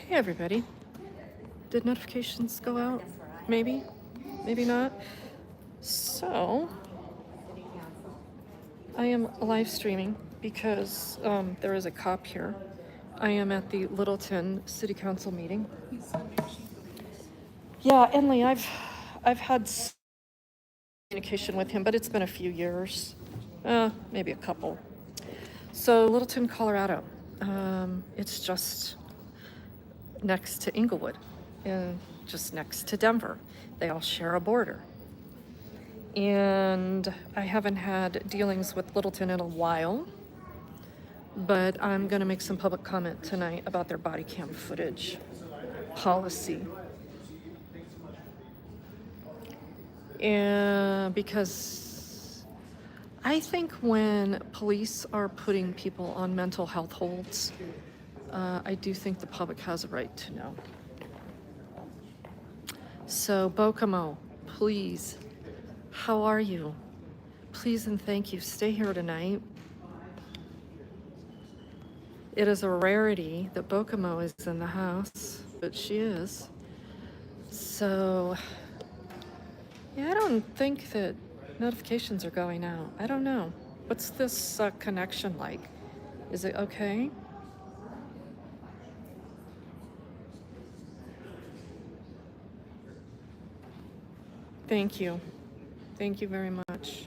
Hey everybody. Did notifications go out? Maybe? Maybe not? So, I am live streaming because there is a cop here. I am at the Littleton City Council meeting. Yeah, Enley, I've had communication with him, but it's been a few years. Maybe a couple. So, Littleton, Colorado. It's just next to Inglewood, and just next to Denver. They all share a border. And I haven't had dealings with Littleton in a while, but I'm going to make some public comment tonight about their body cam footage policy. And because I think when police are putting people on mental health holds, I do think the public has a right to know. So, Bokomo, please, how are you? Please and thank you. Stay here tonight. It is a rarity that Bokomo is in the house, but she is. So, yeah, I don't think that notifications are going out. I don't know. What's this connection like? Is it okay? Thank you. Thank you very much.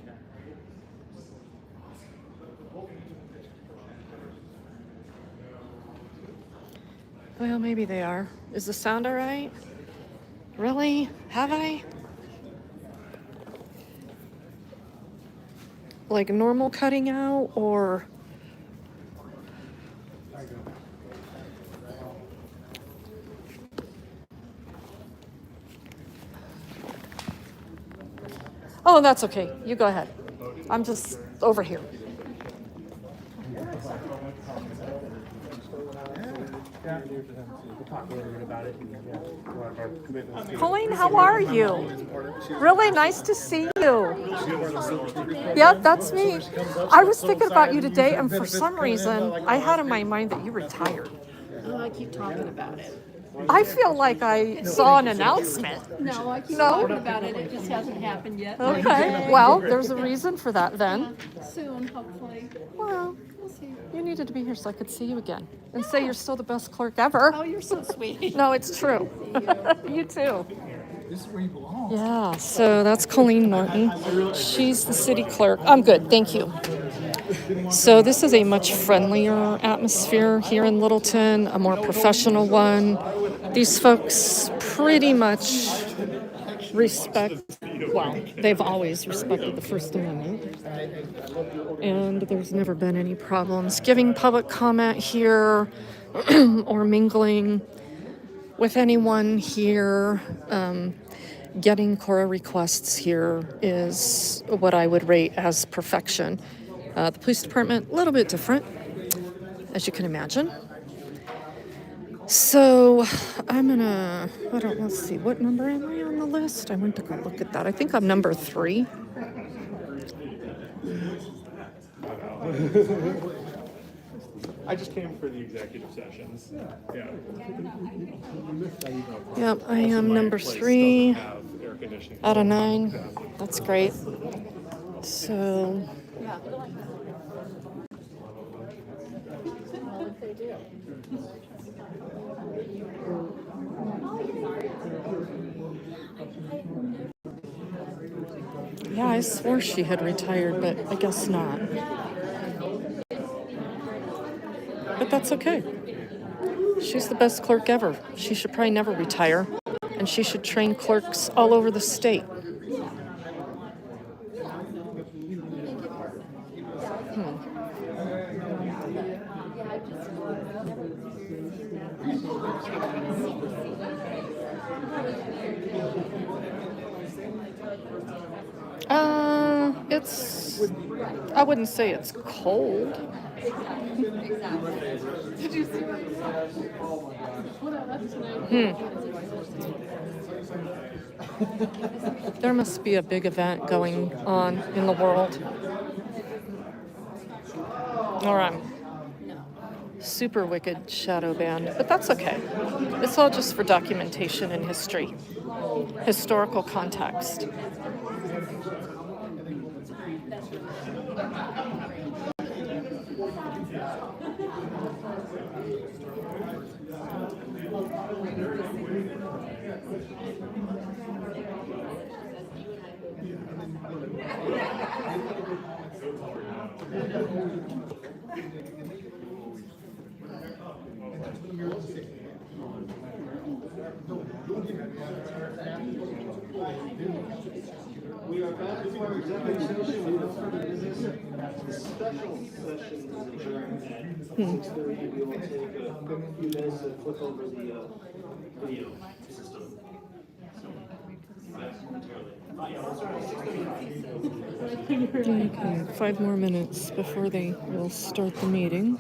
Well, maybe they are. Is the sound all right? Really? Have I? Like normal cutting out or? Oh, that's okay. You go ahead. I'm just over here. Colleen, how are you? Really nice to see you. Yep, that's me. I was thinking about you today, and for some reason, I had in my mind that you retired. Oh, I keep talking about it. I feel like I saw an announcement. No, I keep talking about it. It just hasn't happened yet. Okay, well, there's a reason for that then. Soon, hopefully. Well, We'll see. you needed to be here so I could see you again and say you're still the best clerk ever. Oh, you're so sweet. No, it's true. You too. This is where you belong. Yeah, so that's Colleen Norton. She's the city clerk. I'm good, thank you. So this is a much friendlier atmosphere here in Littleton, a more professional one. These folks pretty much respect, well, they've always respected the First Amendment. And there's never been any problems giving public comment here or mingling with anyone here. Getting Cora requests here is what I would rate as perfection. The police department, a little bit different, as you can imagine. So let's see, what number am I on the list? I went to go look at that. I think I'm number 3. I just came for the executive sessions. Yeah. Yep, I am number 3 out of 9. That's great. So, yeah, I swore she had retired, but I guess not. But that's okay. She's the best clerk ever. She should probably never retire, and she should train clerks all over the state. I wouldn't say it's cold. Did you see what I left tonight? There must be a big event going on in the world. All right. super wicked shadow band, but that's okay. It's all just for documentation and history, historical context. We are back to our executive session. We have further business. The special session is adjourned at 6:30. We will take a quick few minutes to flip over the video system. Okay, 5 more minutes before they will start the meeting.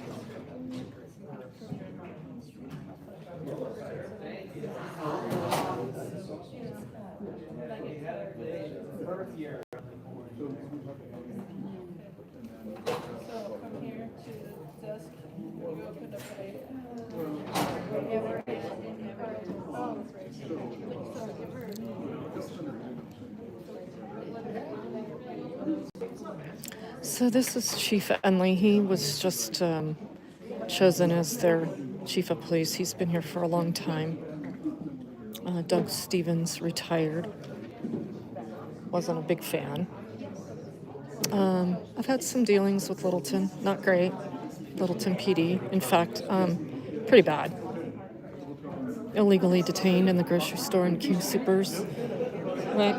So from here to the desk, you opened up a. So this is Chief Enley. He was just chosen as their chief of police. He's been here for a long time. Doug Stevens retired. Wasn't a big fan. I've had some dealings with Littleton. Not great. Littleton PD. In fact, pretty bad. Illegally detained in the grocery store in King Supers. Right.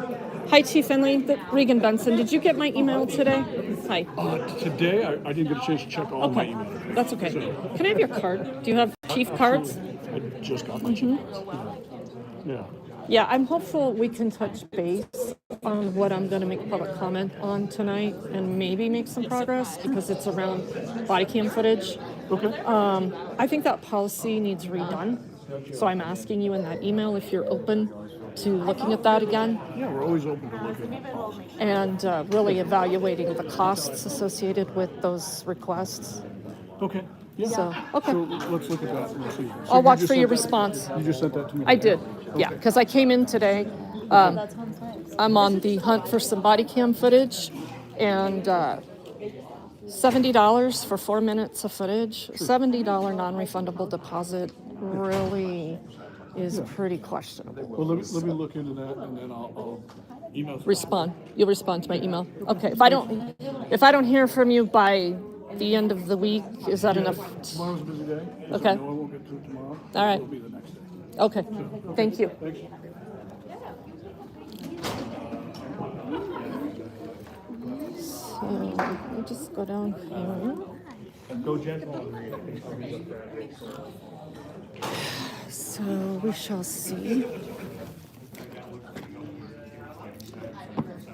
Hi, Chief Enley. Regan Benson. Did you get my email today? Hi. Today, I didn't get a chance to check all my Okay. emails. That's okay. So, Can I have your card? Do you have chief cards? I just got my chief cards. Yeah. Yeah, I'm hopeful we can touch base on what I'm going to make public comment on tonight and maybe make some progress because it's around body cam footage. Okay. I think that policy needs redone. So I'm asking you in that email if you're open to looking at that again Yeah, we're always open to looking at policy. and really evaluating the costs associated with those requests. Okay. Yeah. So, okay. So let's look at that and see. So I'll you watch just for your sent that- response. You just sent that to me. I did, Okay. yeah, because I came in today. I'm on the hunt for some body cam footage, and $70 for 4 minutes of footage. $70 non-refundable deposit really is pretty questionable. Well, let me look into that and then I'll email. Respond. You'll respond to my email. Okay. If I don't hear from you by the end of the week, is that enough? Tomorrow's a busy day. So Okay. No, I won't get to it tomorrow. All right. It'll be the next day. Okay. Thank you. Thank you. So we'll just go down here. Go gentle on Regan. I think he's up there. So we shall see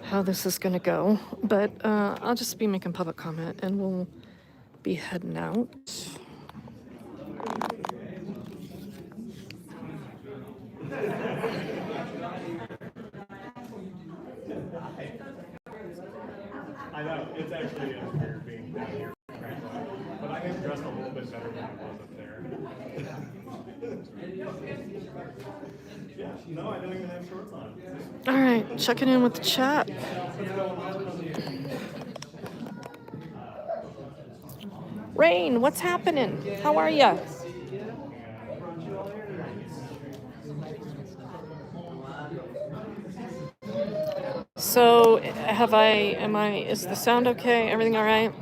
how this is going to go. But I'll just be making public comment and we'll be heading out. I know, it's actually weird being down here. But I am dressed a little bit better than I was up there. Yeah, no, I don't even have shorts on. All right, checking in with the chat. Rain, what's happening? How are you? So, is the sound okay? Everything all right?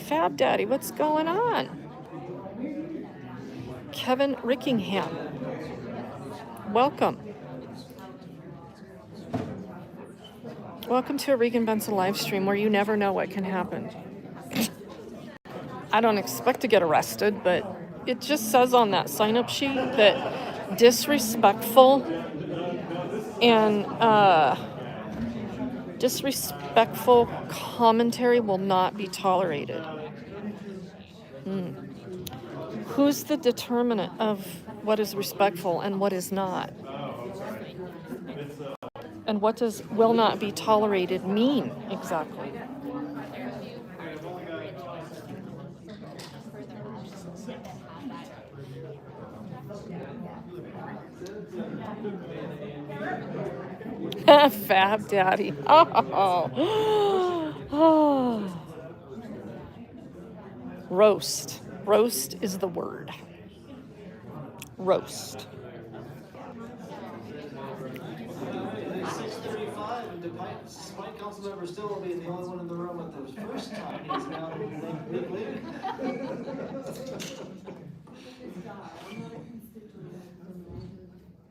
Fab Daddy, what's going on? Kevin Rickingham, welcome. Welcome to a Regan Benson live stream where you never know what can happen. I don't expect to get arrested, but it just says on that sign-up sheet that disrespectful and disrespectful commentary will not be tolerated. Who's the determinant of what is respectful and what is not? And what does will not be tolerated mean exactly? Fab Daddy. Oh. Roast. Roast is the word. Roast. 6:35, and despite Councilmember Stillwell being the only one in the room at the first time, he is now in the big league.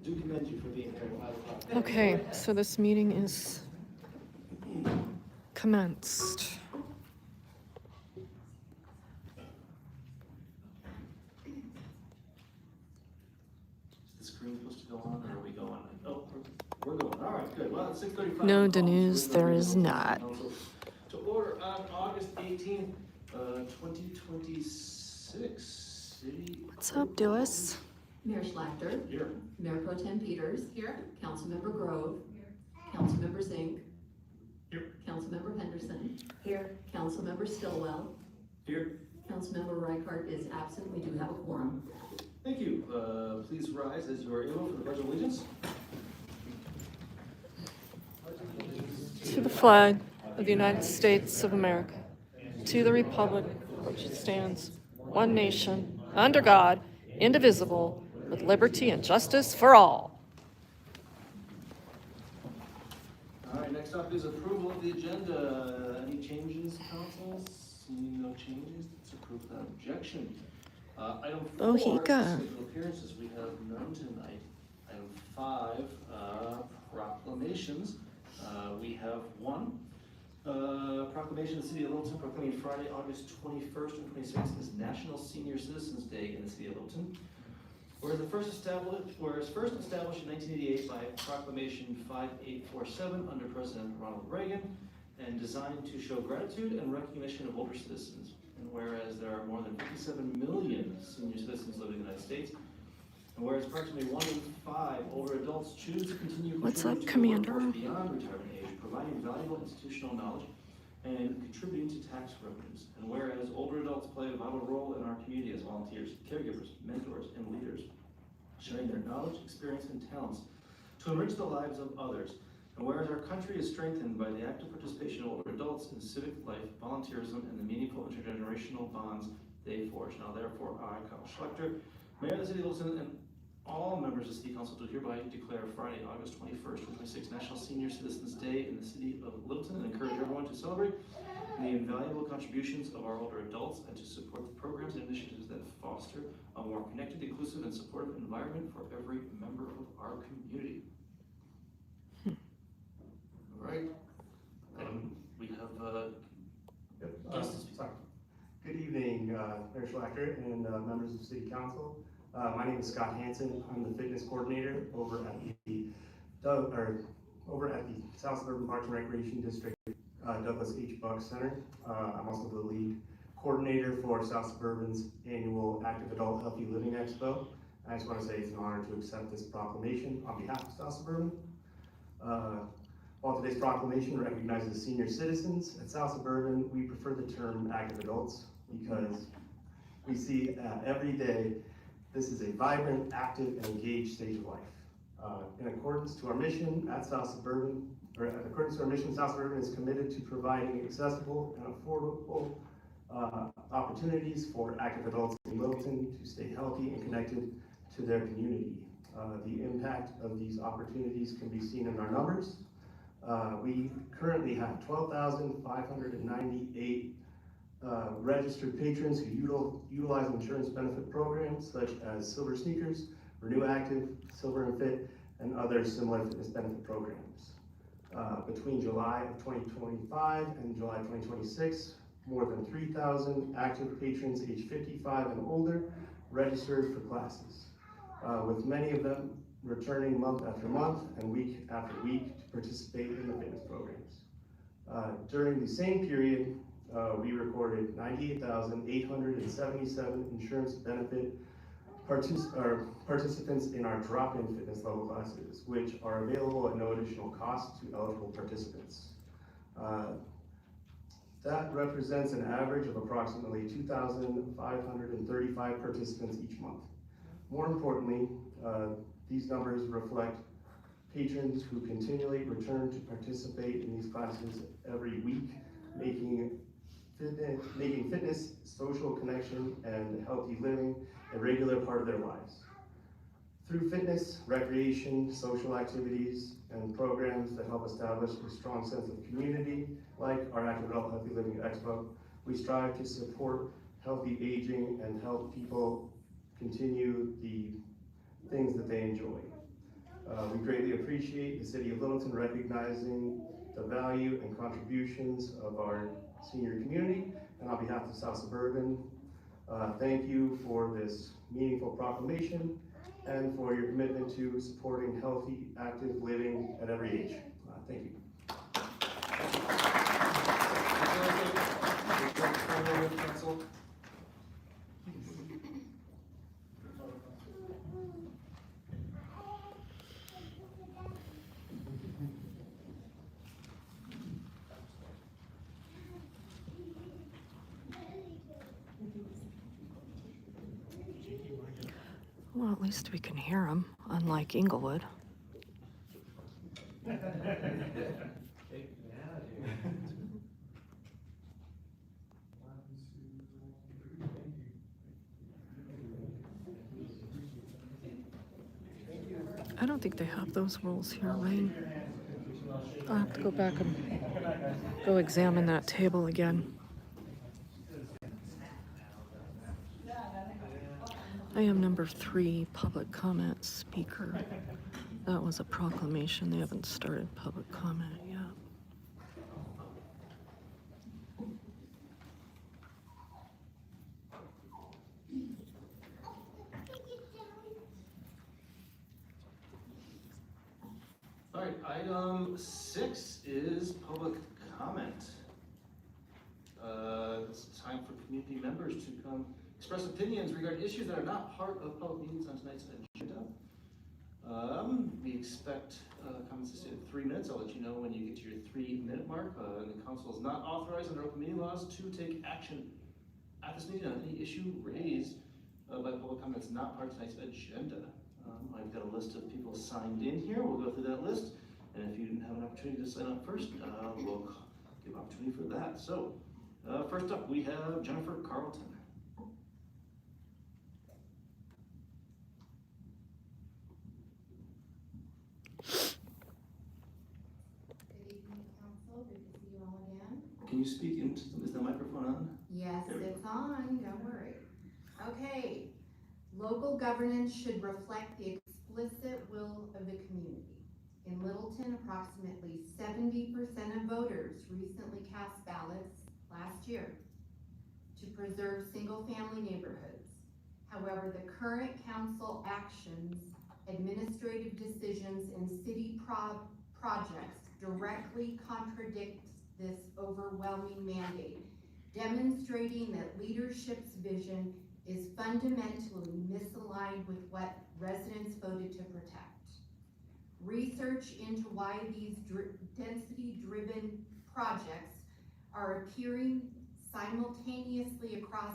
Do commend you for being here at 5 o'clock. Okay, so this meeting is commenced. Is the screen supposed to go on, or are we going? Oh, we're going. All right, good. Well, it's 6:35. No, Denise, there is not. To order on August 18th, 2026. City. What's up, Dewis? Mayor Schlachter. Here. Mayor Pro Tem Peters. Here. Councilmember Grove. Councilmember Zink. Here. Councilmember Henderson. Here. Councilmember Stillwell. Here. Councilmember Reichart is absent. We do have a quorum. Thank you. Please rise as you are able for the Pledge of Allegiance. To the flag of the United States of America, to the republic for which it stands, one nation, under God, indivisible, with liberty and justice for all. All right, next up is approval of the agenda. Any changes, council? Seeing no changes, let's approve that objection. Item 4, Bohica. scheduled appearances, we have none tonight. Item 5, proclamations. We have one. Proclamation of the City of Littleton proclaiming Friday, August 21st and 26th as National Senior Citizens Day in the City of Littleton. Whereas first established in 1988 by Proclamation 5847 under President Ronald Reagan, and designed to show gratitude and recognition of older citizens. And whereas there are more than 57 million senior citizens living in the United States, and whereas approximately 1 in 5 older adults choose to continue What's up, contributing to the Commander? workforce beyond retirement age, providing valuable institutional knowledge and contributing to tax revenues. And whereas older adults play a vital role in our community as volunteers, caregivers, mentors, and leaders, sharing their knowledge, experience, and talents to enrich the lives of others. And whereas our country is strengthened by the active participation of older adults in civic life, volunteerism, and the meaningful intergenerational bonds they forge. Now therefore, I, Kyle Schlechter, Mayor of the City of Littleton, and all members of the City Council do hereby declare Friday, August 21st, 2026, National Senior Citizens Day in the City of Littleton, and encourage everyone to celebrate the invaluable contributions of our older adults and to support the programs and initiatives that foster a more connected, inclusive, and supportive environment for every member of our community. All right. We have Sorry. Good evening, Mayor Schlachter and members of City Council. My name is Scott Hansen. I'm the fitness coordinator over at the South Suburban Parks and Recreation District Douglas H. Buck Center. I'm also the lead coordinator for South Suburban's annual Active Adult Healthy Living Expo. I just want to say it's an honor to accept this proclamation on behalf of South Suburban. While today's proclamation recognizes senior citizens, at South Suburban, we prefer the term active adults because we see every day this is a vibrant, active, and engaged stage of life. In accordance to our mission at South Suburban, South Suburban is committed to providing accessible and affordable opportunities for active adults in Littleton to stay healthy and connected to their community. The impact of these opportunities can be seen in our numbers. We currently have 12,598 registered patrons who utilize insurance benefit programs such as Silver Sneakers, Renew Active, Silver and Fit, and other similar fitness benefit programs. Between July of 2025 and July 2026, more than 3,000 active patrons aged 55 and older registered for classes, with many of them returning month after month and week after week to participate in the fitness programs. During the same period, we recorded 98,877 insurance benefit participants in our drop-in fitness level classes, which are available at no additional cost to eligible participants. That represents an average of approximately 2,535 participants each month. More importantly, these numbers reflect patrons who continually return to participate in these classes every week, making fitness, social connection, and healthy living a regular part of their lives. Through fitness, recreation, social activities, and programs that help establish a strong sense of community, like our Active Adult Healthy Living Expo, we strive to support healthy aging and help people continue the things that they enjoy. We greatly appreciate the City of Littleton recognizing the value and contributions of our senior community, and on behalf of South Suburban, thank you for this meaningful proclamation and for your commitment to supporting healthy, active living at every age. Thank you. Well, at least we can hear them, unlike Inglewood. I don't think they have those rules here, Wayne. I'll have to go back and go examine that table again. Item number 3, public comment speaker. That was a proclamation. They haven't started public comment yet. All right, item 6 is public comment. It's time for community members to come express opinions regarding issues that are not part of public meetings on tonight's agenda. We expect comments to stay at 3 minutes. I'll let you know when you get to your 3-minute mark. And the council is not authorized under open meeting laws to take action at this meeting on any issue raised by public comments not part of tonight's agenda. I've got a list of people signed in here. We'll go through that list. And if you didn't have an opportunity to sign up first, we'll give opportunity for that. So first up, we have Jennifer Carlton. Good evening, council. Good to see you all again. Can you speak into, is the microphone on? Yes, There we go. it's on, don't worry. Okay, local governance should reflect the explicit will of the community. In Littleton, approximately 70% of voters recently cast ballots last year to preserve single-family neighborhoods. However, the current council actions, administrative decisions, and city projects directly contradict this overwhelming mandate, demonstrating that leadership's vision is fundamentally misaligned with what residents voted to protect. Research into why these density-driven projects are appearing simultaneously across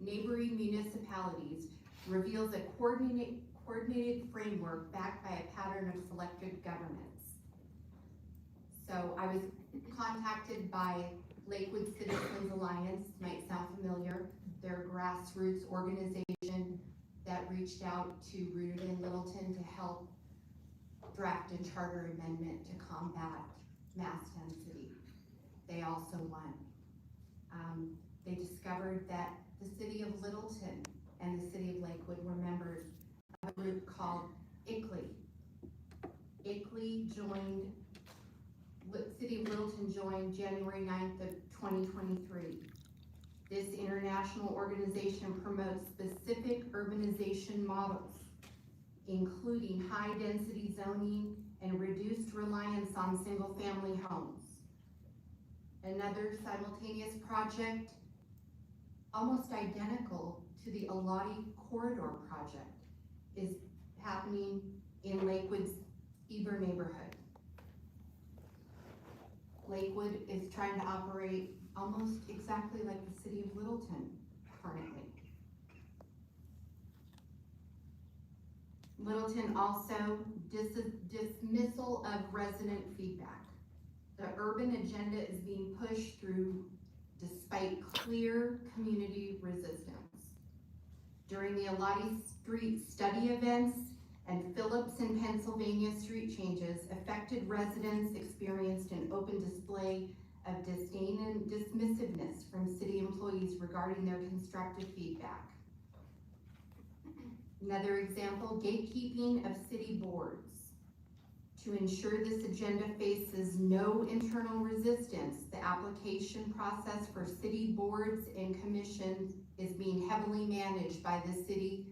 neighboring municipalities reveals a coordinated framework backed by a pattern of selective governance. So I was contacted by Lakewood Citizens Alliance, might sound familiar. They're a grassroots organization that reached out to Rooted in Littleton to help draft a charter amendment to combat mass density. They also won. They discovered that the city of Littleton and the city of Lakewood were members of a group called ICLEI. ICLEI joined, City of Littleton joined January 9th of 2023. This international organization promotes specific urbanization models, including high density zoning and reduced reliance on single family homes. Another simultaneous project almost identical to the Alati Corridor project, is happening in Lakewood's Eber neighborhood. Lakewood is trying to operate almost exactly like the city of Littleton currently. Littleton also dismissal of resident feedback. The urban agenda is being pushed through despite clear community resistance. During the Alati Street study events and Phillips and Pennsylvania street changes, affected residents experienced an open display of disdain and dismissiveness from city employees regarding their constructive feedback. Another example, gatekeeping of city boards. To ensure this agenda faces no internal resistance, the application process for city boards and commissions is being heavily managed by the city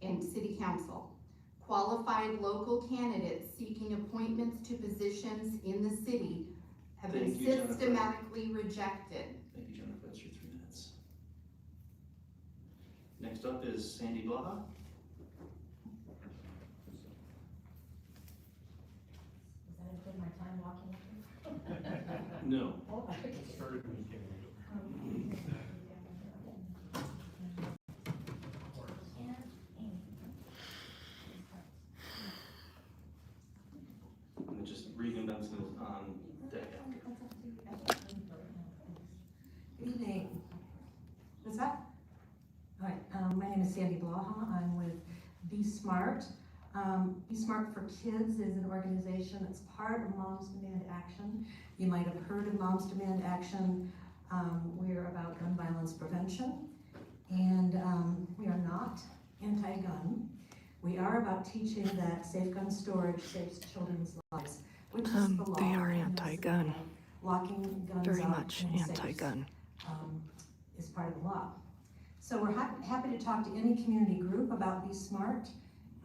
and city council. Qualified local candidates seeking appointments to positions in the city have been Thank you, Jennifer. systematically rejected. Thank you, Jennifer, that's your 3 minutes. Next up is Sandy Blaha. Is that include my time walking? No. Oh, I think Started when you came in. And then just Regan Benson is on deck after. Good evening. What's that? All right, my name is Sandy Blaha. I'm with Be Smart. Be Smart for Kids is an organization that's part of Moms Demand Action. You might have heard of Moms Demand Action. We're about gun violence prevention, and we are not anti-gun. We are about teaching that safe gun storage saves children's lives, which is the law. They are And that's the anti-gun. law. Locking guns Very up much in safes, anti-gun. is part of the law. So we're happy to talk to any community group about Be Smart.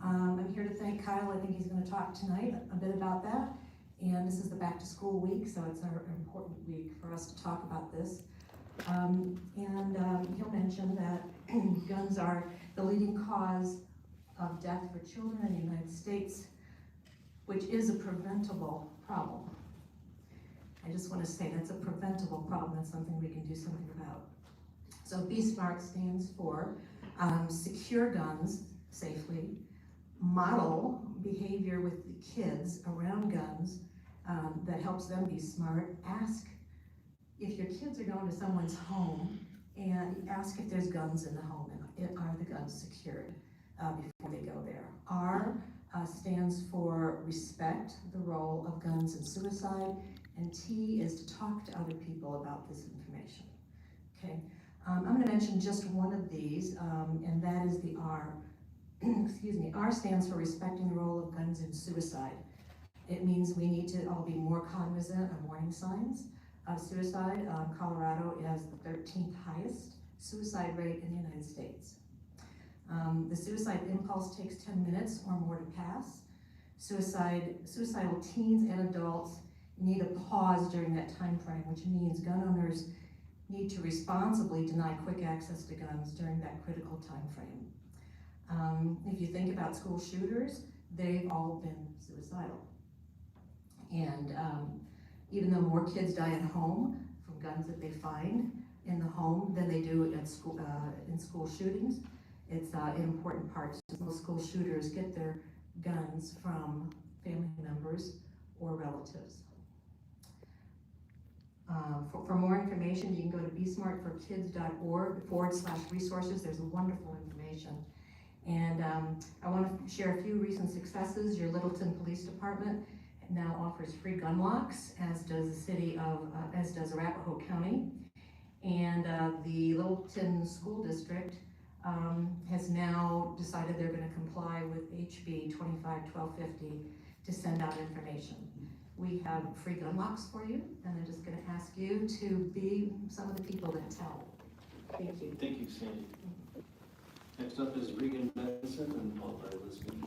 I'm here to thank Kyle. I think he's going to talk tonight a bit about that. And this is the back to school week, so it's an important week for us to talk about this. He'll mention that guns are the leading cause of death for children in the United States, which is a preventable problem. I just want to say that's a preventable problem. That's something we can do something about. So Be Smart stands for secure guns safely, model behavior with the kids around guns that helps them be smart. Ask if your kids are going to someone's home, and ask if there's guns in the home and are the guns secured before they go there. R stands for respect the role of guns in suicide, and T is to talk to other people about this information. Okay, I'm going to mention just one of these, and that is the R. Excuse me. R stands for respecting the role of guns in suicide. It means we need to all be more cognizant of warning signs of suicide. Colorado has the 13th highest suicide rate in the United States. The suicide impulse takes 10 minutes or more to pass. Suicidal teens and adults need a pause during that time frame, which means gun owners need to responsibly deny quick access to guns during that critical time frame. If you think about school shooters, they've all been suicidal. And even though more kids die at home from guns that they find in the home than they do at school, in school shootings, it's an important part. Most school shooters get their guns from family members or relatives. For more information, you can go to besmartforkids.org/resources. There's wonderful information. And I want to share a few recent successes. Your Littleton Police Department now offers free gun locks, as does the city of, as does Arapahoe County. And the Littleton School District has now decided they're going to comply with HB 25-1250 to send out information. We have free gun locks for you, and I'm just going to ask you to be some of the people that tell. Thank you. Thank you, Sandy. Next up is Regan Benson and followed by Elizabeth.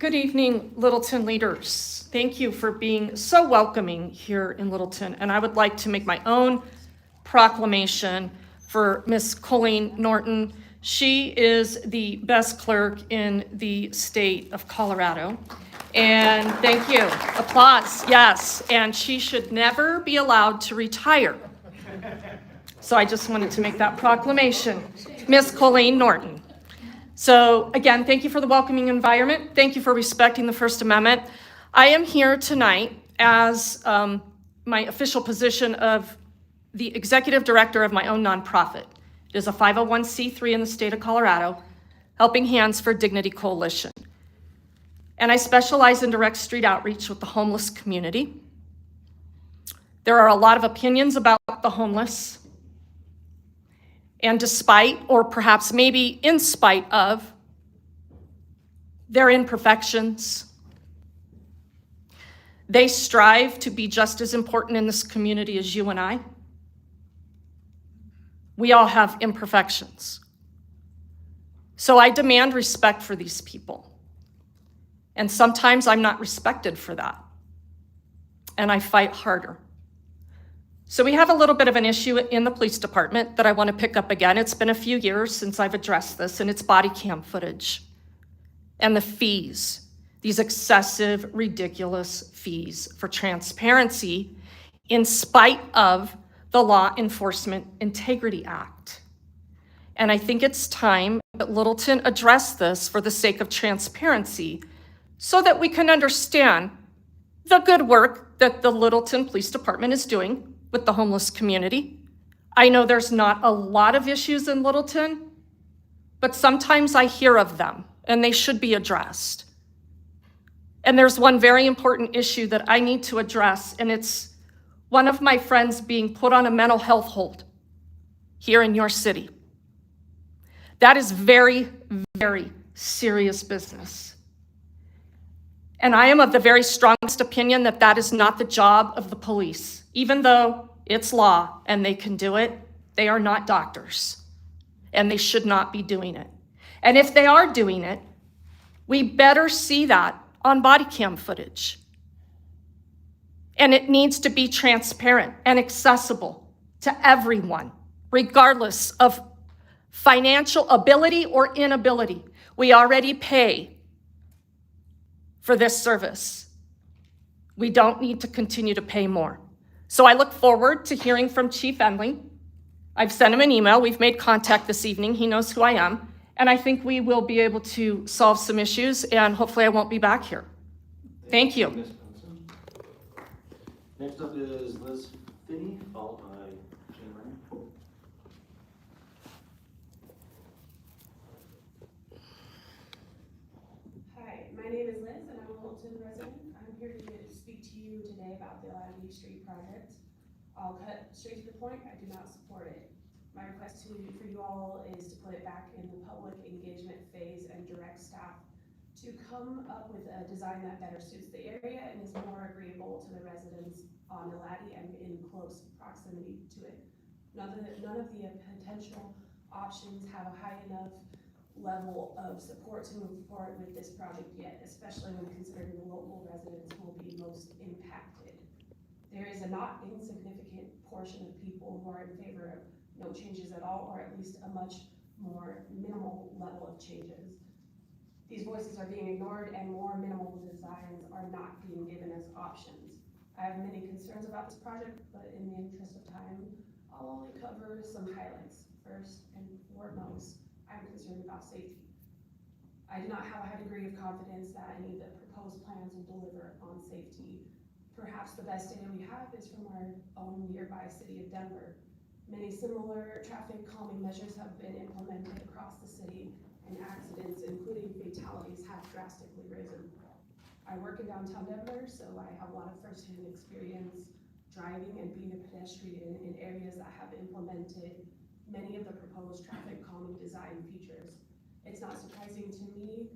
Good evening, Littleton leaders. Thank you for being so welcoming here in Littleton. And I would like to make my own proclamation for Miss Colleen Norton. She is the best clerk in the state of Colorado. And thank you. Applause, yes. And she should never be allowed to retire. So I just wanted to make that proclamation. Miss Colleen Norton. So again, thank you for the welcoming environment. Thank you for respecting the First Amendment. I am here tonight as my official position of the executive director of my own nonprofit. It is a 501c3 in the state of Colorado, Helping Hands for Dignity Coalition. And I specialize in direct street outreach with the homeless community. There are a lot of opinions about the homeless. And despite, or perhaps maybe in spite of, their imperfections, they strive to be just as important in this community as you and I. We all have imperfections. So I demand respect for these people. And sometimes I'm not respected for that. And I fight harder. So we have a little bit of an issue in the police department that I want to pick up again. It's been a few years since I've addressed this, and it's body cam footage and the fees, these excessive, ridiculous fees for transparency in spite of the Law Enforcement Integrity Act. And I think it's time that Littleton address this for the sake of transparency so that we can understand the good work that the Littleton Police Department is doing with the homeless community. I know there's not a lot of issues in Littleton, but sometimes I hear of them and they should be addressed. And there's one very important issue that I need to address, and it's one of my friends being put on a mental health hold here in your city. That is very, very serious business. And I am of the very strongest opinion that that is not the job of the police. Even though it's law and they can do it, they are not doctors. And they should not be doing it. And if they are doing it, we better see that on body cam footage. And it needs to be transparent and accessible to everyone, regardless of financial ability or inability. We already pay for this service. We don't need to continue to pay more. So I look forward to hearing from Chief Endling. I've sent him an email. We've made contact this evening. He knows who I am. And I think we will be able to solve some issues, and hopefully I won't be back here. Thank you. Ms. Benson. Next up is Liz Finney, followed by Jane Ryan. Hi, my name is Liz and I'm a Littleton resident. I'm here to speak to you today about the Laddie Street project. I'll cut straight to the point. I do not support it. My request for you all is to put it back in the public engagement phase and direct staff to come up with a design that better suits the area and is more agreeable to the residents on Laddie and in close proximity to it. None of the potential options have a high enough level of support to move forward with this project yet, especially when considering the local residents who will be most impacted. There is a not insignificant portion of people who are in favor of no changes at all, or at least a much more minimal level of changes. These voices are being ignored and more minimal designs are not being given as options. I have many concerns about this project, but in the interest of time, I'll only cover some highlights. First and foremost, I'm concerned about safety. I do not have a high degree of confidence that any of the proposed plans will deliver on safety. Perhaps the best data we have is from our own nearby city of Denver. Many similar traffic calming measures have been implemented across the city, and accidents, including fatalities, have drastically risen. I work in downtown Denver, so I have a lot of firsthand experience driving and being a pedestrian in areas that have implemented many of the proposed traffic calming design features. It's not surprising to me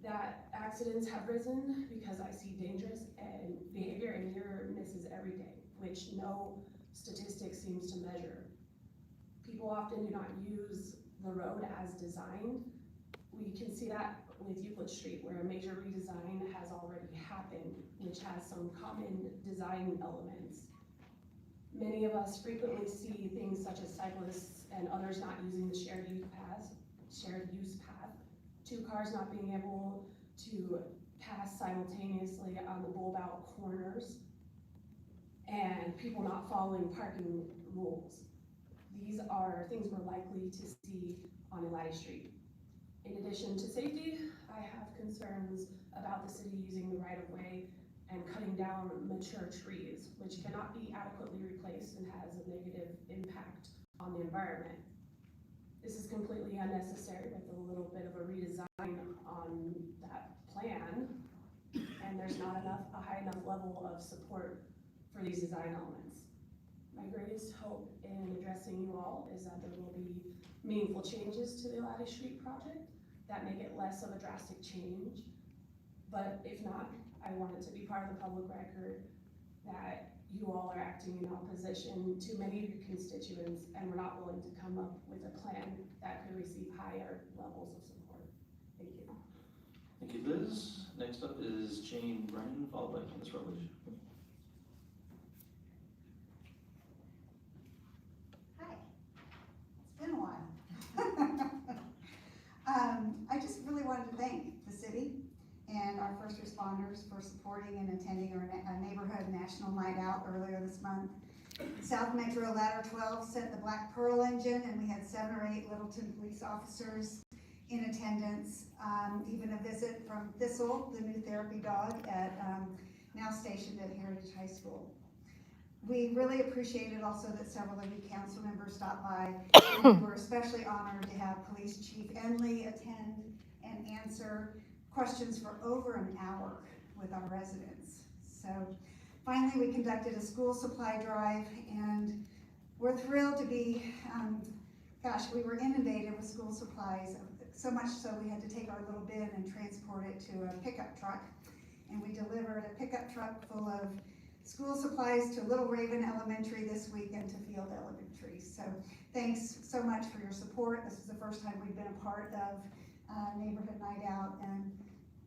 that accidents have risen because I see dangerous and behavior and near misses every day, which no statistic seems to measure. People often do not use the road as designed. We can see that with Euclid Street, where a major redesign has already happened, which has some common design elements. Many of us frequently see things such as cyclists and others not using the shared use path, two cars not being able to pass simultaneously on the bulb-out corners, and people not following parking rules. These are things we're likely to see on Elati Street. In addition to safety, I have concerns about the city using the right-of-way and cutting down mature trees, which cannot be adequately replaced and has a negative impact on the environment. This is completely unnecessary with a little bit of a redesign on that plan, and there's not a high enough level of support for these design elements. My greatest hope in addressing you all is that there will be meaningful changes to the Elati Street project that make it less of a drastic change. But if not, I want it to be part of the public record that you all are acting in opposition to many of your constituents, and we're not willing to come up with a plan that could receive higher levels of support. Thank you. Thank you, Liz. Next up is Jane Brennan, followed by Candace Rutledge. Hi, it's been a while. I just really wanted to thank the city and our first responders for supporting and attending our neighborhood national night out earlier this month. South Metro Ladder 12 sent the Black Pearl engine, and we had 7 or 8 Littleton police officers in attendance. Even a visit from Thistle, the new therapy dog, now stationed at Heritage High School. We really appreciated also that several of you council members stopped by. And we were especially honored to have Police Chief Enley attend and answer questions for over an hour with our residents. So finally, we conducted a school supply drive, and we're thrilled to be, we were inundated with school supplies, so much so we had to take our little bin and transport it to a pickup truck. And we delivered a pickup truck full of school supplies to Little Raven Elementary this week and to Field Elementary. So thanks so much for your support. This is the first time we've been a part of Neighborhood Night Out, and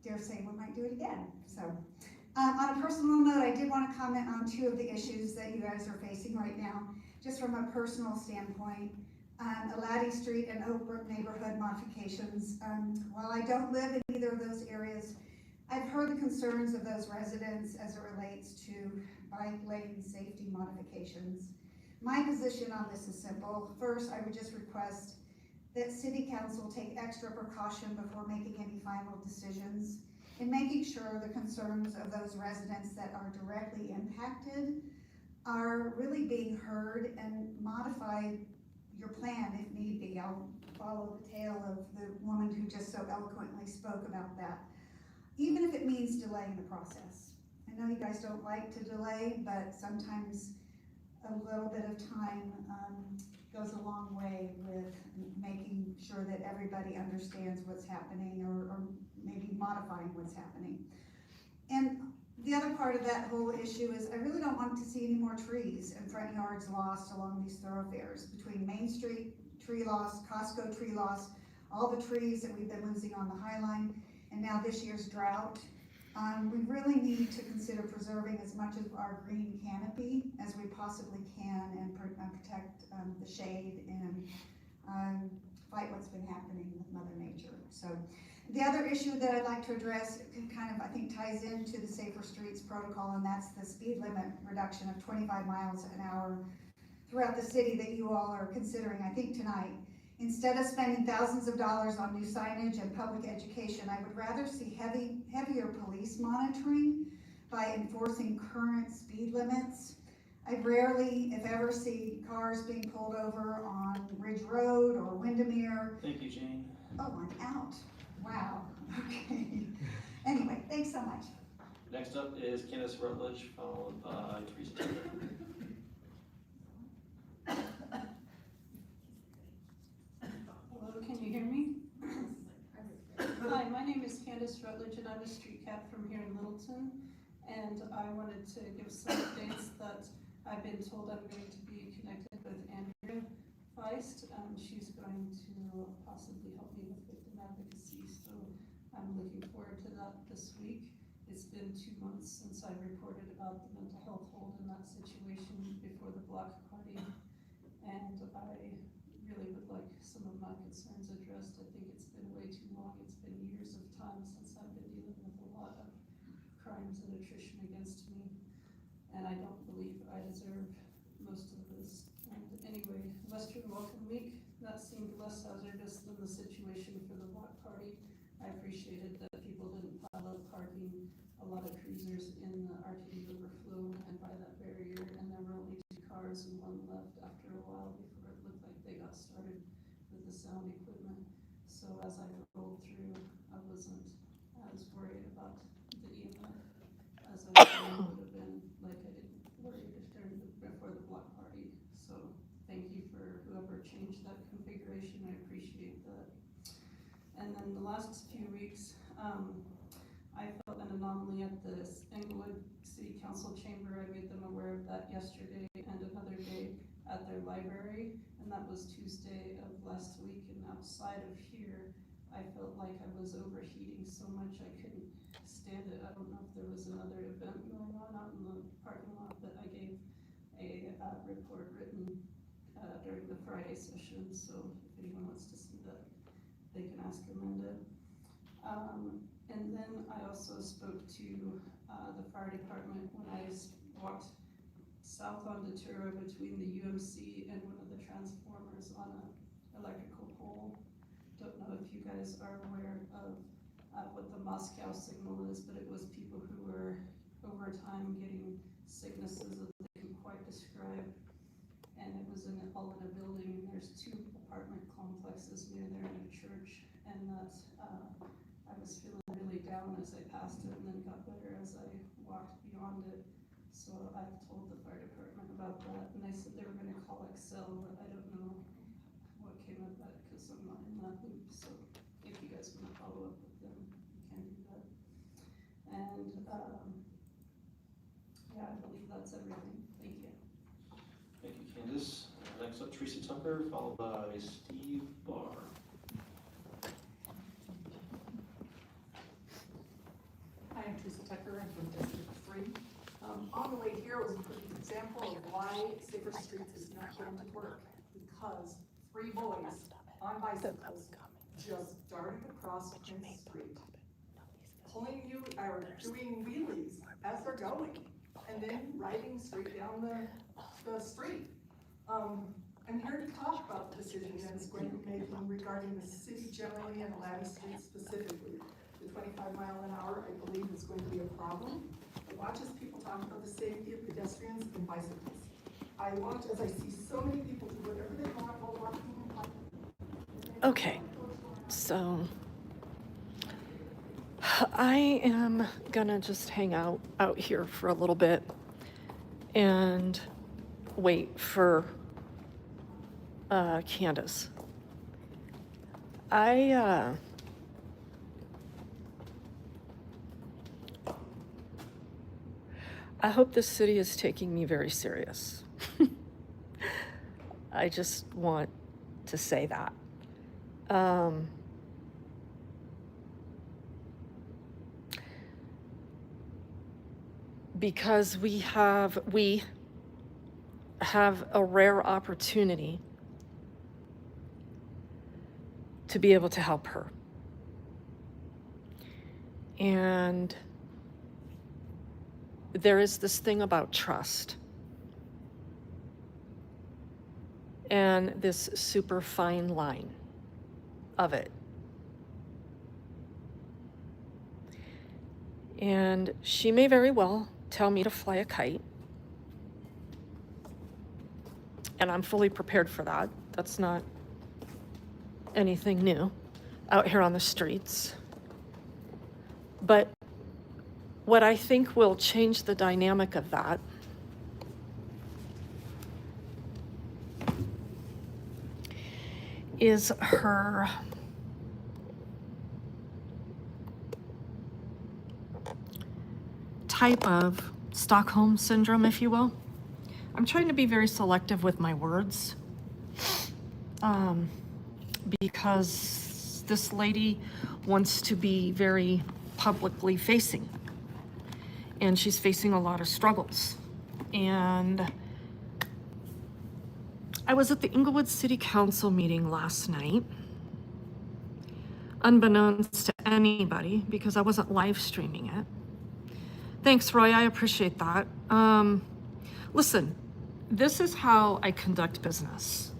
dare say we might do it again. So on a personal note, I did want to comment on 2 of the issues that you guys are facing right now, just from a personal standpoint. Elati Street and Oak Brook neighborhood modifications. While I don't live in either of those areas, I've heard the concerns of those residents as it relates to bike lane safety modifications. My position on this is simple. First, I would just request that City Council take extra precaution before making any final decisions in making sure the concerns of those residents that are directly impacted are really being heard, and modify your plan if need be. I'll follow the tale of the woman who just so eloquently spoke about that, even if it means delaying the process. I know you guys don't like to delay, but sometimes a little bit of time goes a long way with making sure that everybody understands what's happening, or maybe modifying what's happening. And the other part of that whole issue is I really don't want to see any more trees and front yards lost along these thoroughfares. Between Main Street tree loss, Costco tree loss, all the trees that we've been losing on the High Line, and now this year's drought, we really need to consider preserving as much of our green canopy as we possibly can, and protect the shade and fight what's been happening with Mother Nature. So the other issue that I'd like to address kind of, I think, ties into the Safer Streets protocol, and that's the speed limit reduction of 25 miles an hour throughout the city that you all are considering, I think, tonight. Instead of spending thousands of dollars on new signage and public education, I would rather see heavier police monitoring by enforcing current speed limits. I rarely, if ever, see cars being pulled over on Ridge Road or Windermere. Thank you, Jane. Oh, I'm out. Wow. Okay. Anyway, thanks so much. Next up is Candace Rutledge, followed by Teresa Taylor. Hello, can you hear me? Hi, my name is Candace Rutledge, and I'm a street cat from here in Littleton. And I wanted to give some updates that I've been told I'm going to be connected with Andrea Feist. She's going to possibly help me with victim advocacy. So I'm looking forward to that this week. It's been 2 months since I reported about the mental health hold in that situation before the block party. And I really would like some of my concerns addressed. I think it's been way too long. It's been years of time since I've been dealing with a lot of crimes and attrition against me. And I don't believe I deserve most of this. And anyway, Western Welcome Week, that seemed less hazardous than the situation for the block party. I appreciated that people didn't pile up parking a lot of cruisers in the RTD overflow and by that barrier, and there were only 2 cars and 1 left after a while before it looked like they got started with the sound equipment. So as I rolled through, I wasn't as worried about the EMF as I would have been, like I didn't worry before the block party. So thank you for whoever changed that configuration. I appreciate that. And then the last few weeks, I felt an anomaly at the Englewood City Council chamber. I made them aware of that yesterday and another day at their library, and that was Tuesday of last week. And outside of here, I felt like I was overheating so much I couldn't stand it. I don't know if there was another event going on out in the parking lot, but I gave a report written during the Friday session, so if anyone wants to see that, they can ask Amanda. And then I also spoke to the fire department when I walked south on Datura between the UMC and one of the transformers on an electrical pole. Don't know if you guys are aware of what the Moscow signal is, but it was people who were over time getting sicknesses that they couldn't quite describe. And it was all in a building, and there's 2 apartment complexes near there in a church. And that I was feeling really down as I passed it, and then got better as I walked beyond it. So I told the fire department about that, and they said they were going to call Excel, but I don't know what came of that because I'm not in that loop. So if you guys want to follow up with them, you can do that. And yeah, I believe that's everything. Thank you. Thank you, Candace. Next up, Teresa Tucker, followed by Steve Barr. Hi, I'm Teresa Tucker. I'm from District 3. On the way here was a perfect example of why Safer Streets is not going to work. Because 3 boys on bicycles just darted across Prince Street, pulling you, or doing wheelies as they're going, and then riding straight down the street. I'm here to talk about the decision that it's going to be making regarding the city generally and Aladdin Street specifically. The 25-mile-an-hour, I believe, is going to be a problem. It watches people talk about the safety of pedestrians and bicycles. I watch as I see so many people do whatever they want while walking and biking. Okay, so I am gonna just hang out here for a little bit and wait for Candace. I hope this city is taking me very serious. I just want to say that. Because we have a rare opportunity to be able to help her. And there is this thing about trust and this super fine line of it. And she may very well tell me to fly a kite. And I'm fully prepared for that. That's not anything new out here on the streets. But what I think will change the dynamic of that is her type of Stockholm syndrome, if you will. I'm trying to be very selective with my words because this lady wants to be very publicly facing, and she's facing a lot of struggles. And I was at the Inglewood City Council meeting last night, unbeknownst to anybody, because I wasn't live streaming it. Thanks, Roy, I appreciate that. Listen, this is how I conduct business.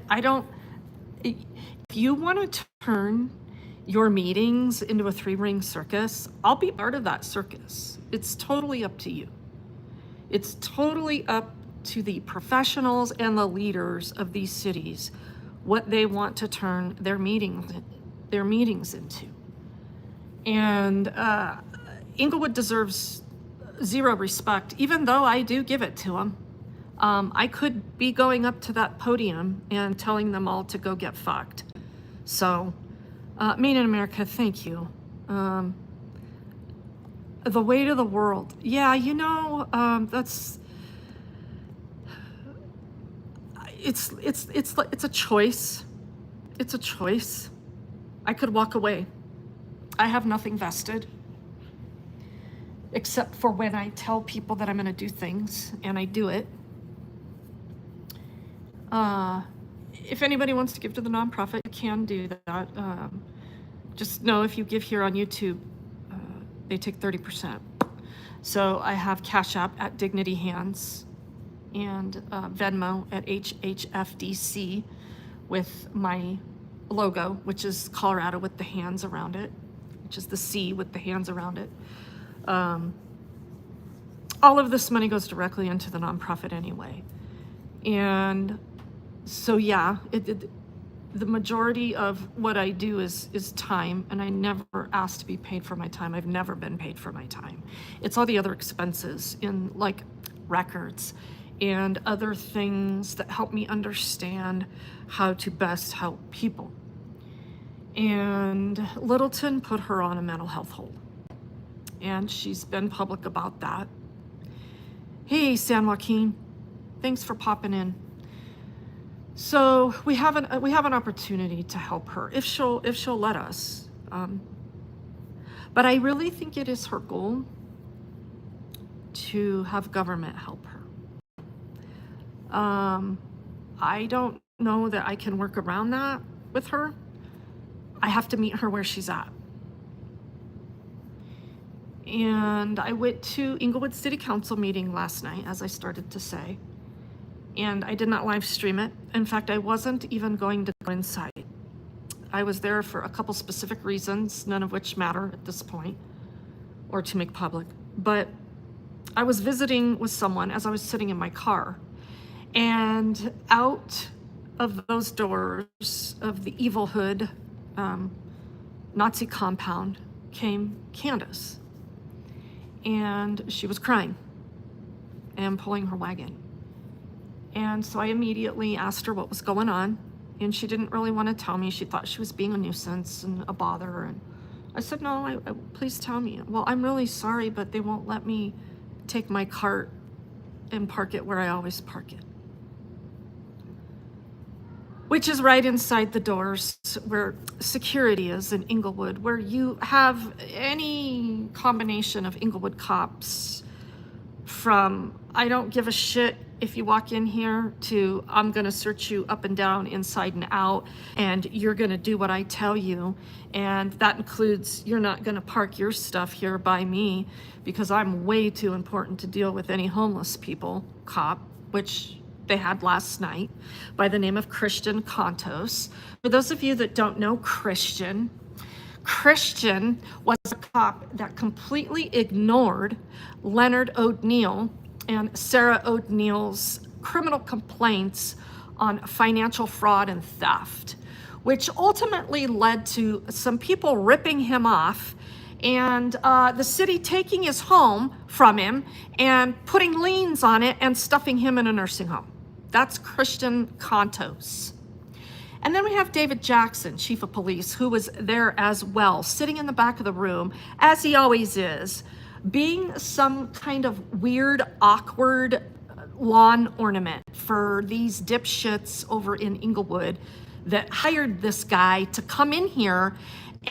I don't, if you want to turn your meetings into a three-ring circus, I'll be part of that circus. It's totally up to you. It's totally up to the professionals and the leaders of these cities what they want to turn their meetings into. And Inglewood deserves zero respect, even though I do give it to them. I could be going up to that podium and telling them all to go get fucked. So, Made in America, thank you. The weight of the world. Yeah, you know, it's a choice. It's a choice. I could walk away. I have nothing vested, except for when I tell people that I'm going to do things, and I do it. If anybody wants to give to the nonprofit, you can do that. Just know if you give here on YouTube, they take 30%. So I have Cash App at Dignity Hands and Venmo at HHFDC with my logo, which is Colorado with the hands around it, which is the C with the hands around it. All of this money goes directly into the nonprofit anyway. And so yeah, the majority of what I do is time, and I never ask to be paid for my time. I've never been paid for my time. It's all the other expenses in like records and other things that help me understand how to best help people. And Littleton put her on a mental health hold, and she's been public about that. Hey, San Joaquin, thanks for popping in. So we have an opportunity to help her if she'll let us. But I really think it is her goal to have government help her. I don't know that I can work around that with her. I have to meet her where she's at. And I went to Inglewood City Council meeting last night, as I started to say. And I did not live stream it. In fact, I wasn't even going to go inside. I was there for a couple specific reasons, none of which matter at this point, or to make public. But I was visiting with someone as I was sitting in my car. And out of those doors of the evil hood Nazi compound came Candace. And she was crying and pulling her wagon. And so I immediately asked her what was going on, and she didn't really want to tell me. She thought she was being a nuisance and a bother. And I said, no, please tell me. Well, I'm really sorry, but they won't let me take my cart and park it where I always park it. Which is right inside the doors where security is in Inglewood, where you have any combination of Inglewood cops, from I don't give a shit if you walk in here to I'm gonna search you up and down, inside and out, and you're gonna do what I tell you. And that includes you're not gonna park your stuff here by me because I'm way too important to deal with any homeless people cop, which they had last night by the name of Christian Contos. For those of you that don't know Christian was a cop that completely ignored Leonard O'Neill and Sarah O'Neill's criminal complaints on financial fraud and theft, which ultimately led to some people ripping him off and the city taking his home from him and putting liens on it and stuffing him in a nursing home. That's Christian Contos. And then we have David Jackson, chief of police, who was there as well, sitting in the back of the room, as he always is, being some kind of weird, awkward lawn ornament for these dipshits over in Inglewood that hired this guy to come in here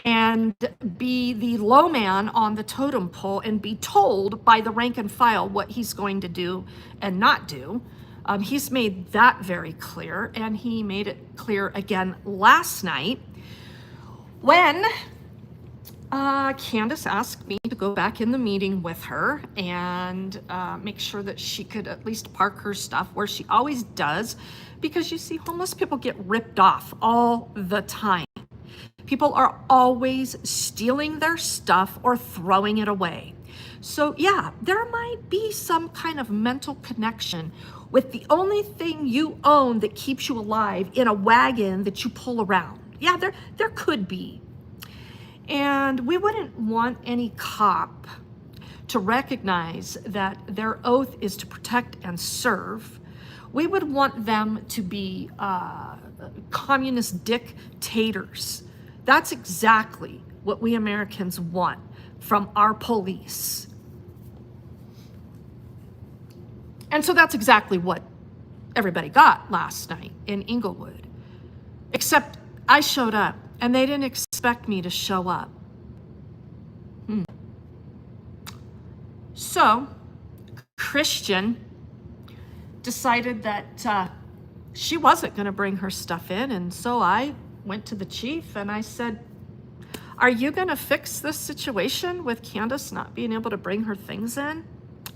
and be the low man on the totem pole and be told by the rank and file what he's going to do and not do. He's made that very clear, and he made it clear again last night when Candace asked me to go back in the meeting with her and make sure that she could at least park her stuff where she always does, because you see, homeless people get ripped off all the time. People are always stealing their stuff or throwing it away. So yeah, there might be some kind of mental connection with the only thing you own that keeps you alive in a wagon that you pull around. Yeah, there could be. And we wouldn't want any cop to recognize that their oath is to protect and serve. We would want them to be communist dictators. That's exactly what we Americans want from our police. And so that's exactly what everybody got last night in Inglewood. Except I showed up and they didn't expect me to show up. So Christian decided that she wasn't going to bring her stuff in, and so I went to the chief and I said, are you going to fix this situation with Candace not being able to bring her things in?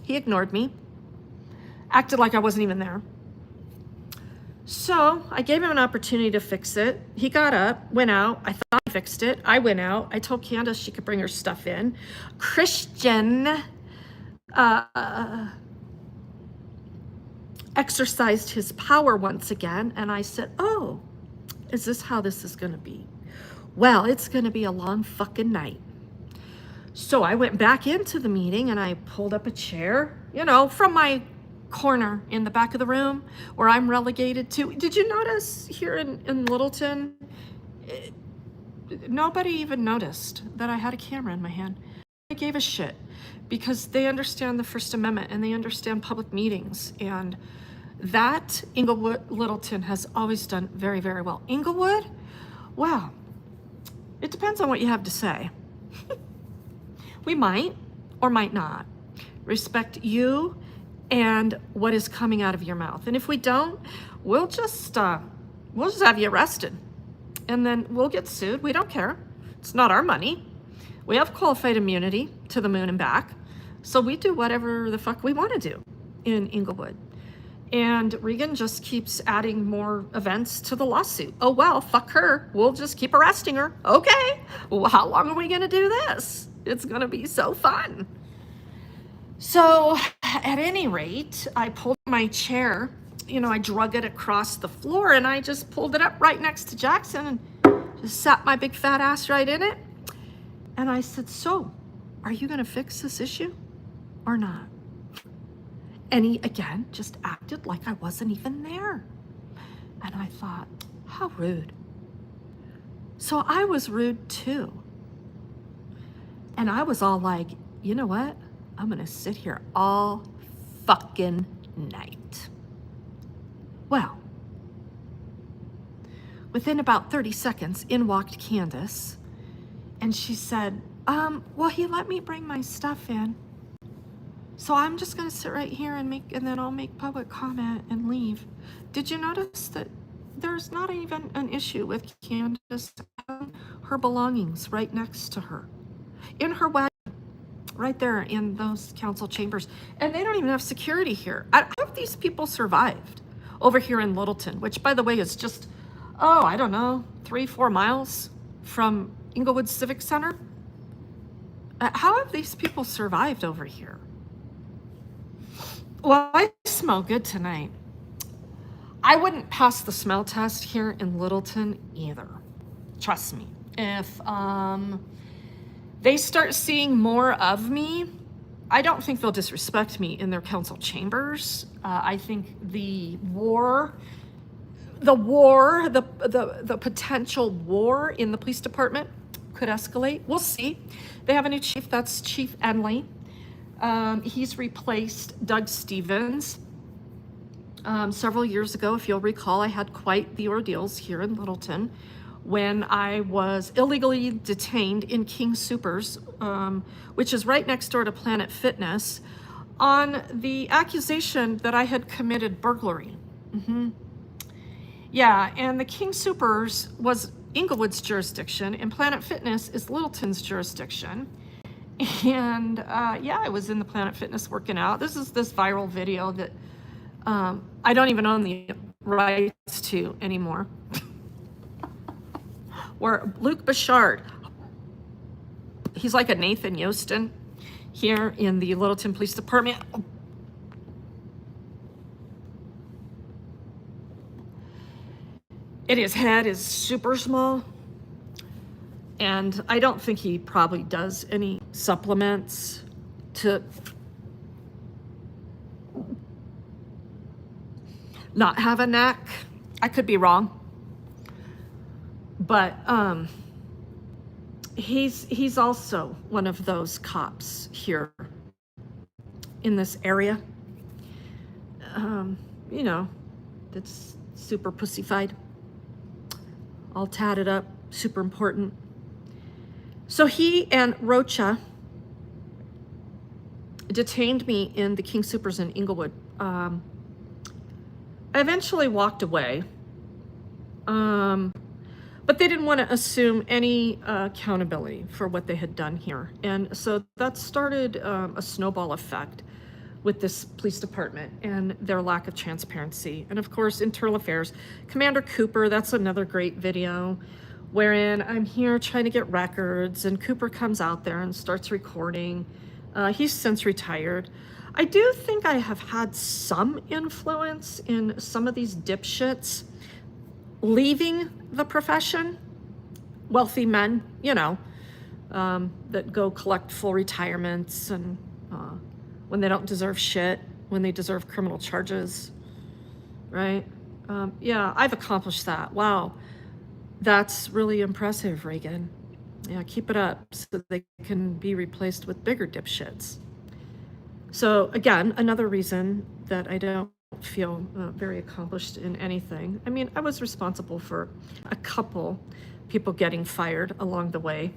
He ignored me, acted like I wasn't even there. So I gave him an opportunity to fix it. He got up, went out. I thought he fixed it. I went out. I told Candace she could bring her stuff in. Christian exercised his power once again, and I said, oh, is this how this is going to be? Well, it's going to be a long fucking night. So I went back into the meeting and I pulled up a chair, you know, from my corner in the back of the room where I'm relegated to. Did you notice here in Littleton, nobody even noticed that I had a camera in my hand. I gave a shit because they understand the First Amendment and they understand public meetings, and that Inglewood, Littleton has always done very, very well. Inglewood, well, it depends on what you have to say. We might or might not respect you and what is coming out of your mouth. And if we don't, we'll just have you arrested, and then we'll get sued. We don't care. It's not our money. We have qualified immunity to the moon and back. So we do whatever the fuck we want to do in Inglewood. And Regan just keeps adding more events to the lawsuit. Oh, well, fuck her. We'll just keep arresting her. Okay. Well, how long are we going to do this? It's going to be so fun. So at any rate, I pulled my chair, you know, I drug it across the floor and I just pulled it up right next to Jackson and just sat my big fat ass right in it. And I said, so are you going to fix this issue or not? And he, again, just acted like I wasn't even there. And I thought, how rude. So I was rude too. And I was all like, you know what? I'm gonna sit here all fucking night. Well, within about 30 seconds, in walked Candace. And she said, well, he let me bring my stuff in. So I'm just gonna sit right here and then I'll make public comment and leave. Did you notice that there's not even an issue with Candace having her belongings right next to her, in her wagon, right there in those council chambers? And they don't even have security here. How have these people survived over here in Littleton, which, by the way, is just, oh, I don't know, 3-4 miles from Inglewood Civic Center? How have these people survived over here? Well, I smell good tonight. I wouldn't pass the smell test here in Littleton either. Trust me. If they start seeing more of me, I don't think they'll disrespect me in their council chambers. I think the potential war in the police department could escalate. We'll see. They have a new chief, that's Chief Enley. He's replaced Doug Stevens. Several years ago, if you'll recall, I had quite the ordeals here in Littleton when I was illegally detained in King Soopers, which is right next door to Planet Fitness, on the accusation that I had committed burglary. Yeah, and the King Soopers was Inglewood's jurisdiction, and Planet Fitness is Littleton's jurisdiction. And yeah, I was in the Planet Fitness working out. This is this viral video that I don't even own the rights to anymore. Where Luke Bouchard, he's like a Nathan Yostin here in the Littleton Police Department. And his head is super small. And I don't think he probably does any supplements to not have a neck. I could be wrong. But he's also one of those cops here in this area. You know, that's super pussified, all tatted up, super important. So he and Rocha detained me in the King Soopers in Inglewood. I eventually walked away, but they didn't want to assume any accountability for what they had done here. And so that started a snowball effect with this police department and their lack of transparency. And of course, internal affairs. Commander Cooper, that's another great video wherein I'm here trying to get records and Cooper comes out there and starts recording. He's since retired. I do think I have had some influence in some of these dipshits leaving the profession. Wealthy men, you know, that go collect full retirements and when they don't deserve shit, when they deserve criminal charges, right? Yeah, I've accomplished that. Wow, that's really impressive, Regan. Yeah, keep it up so they can be replaced with bigger dipshits. So again, another reason that I don't feel very accomplished in anything. I mean, I was responsible for a couple people getting fired along the way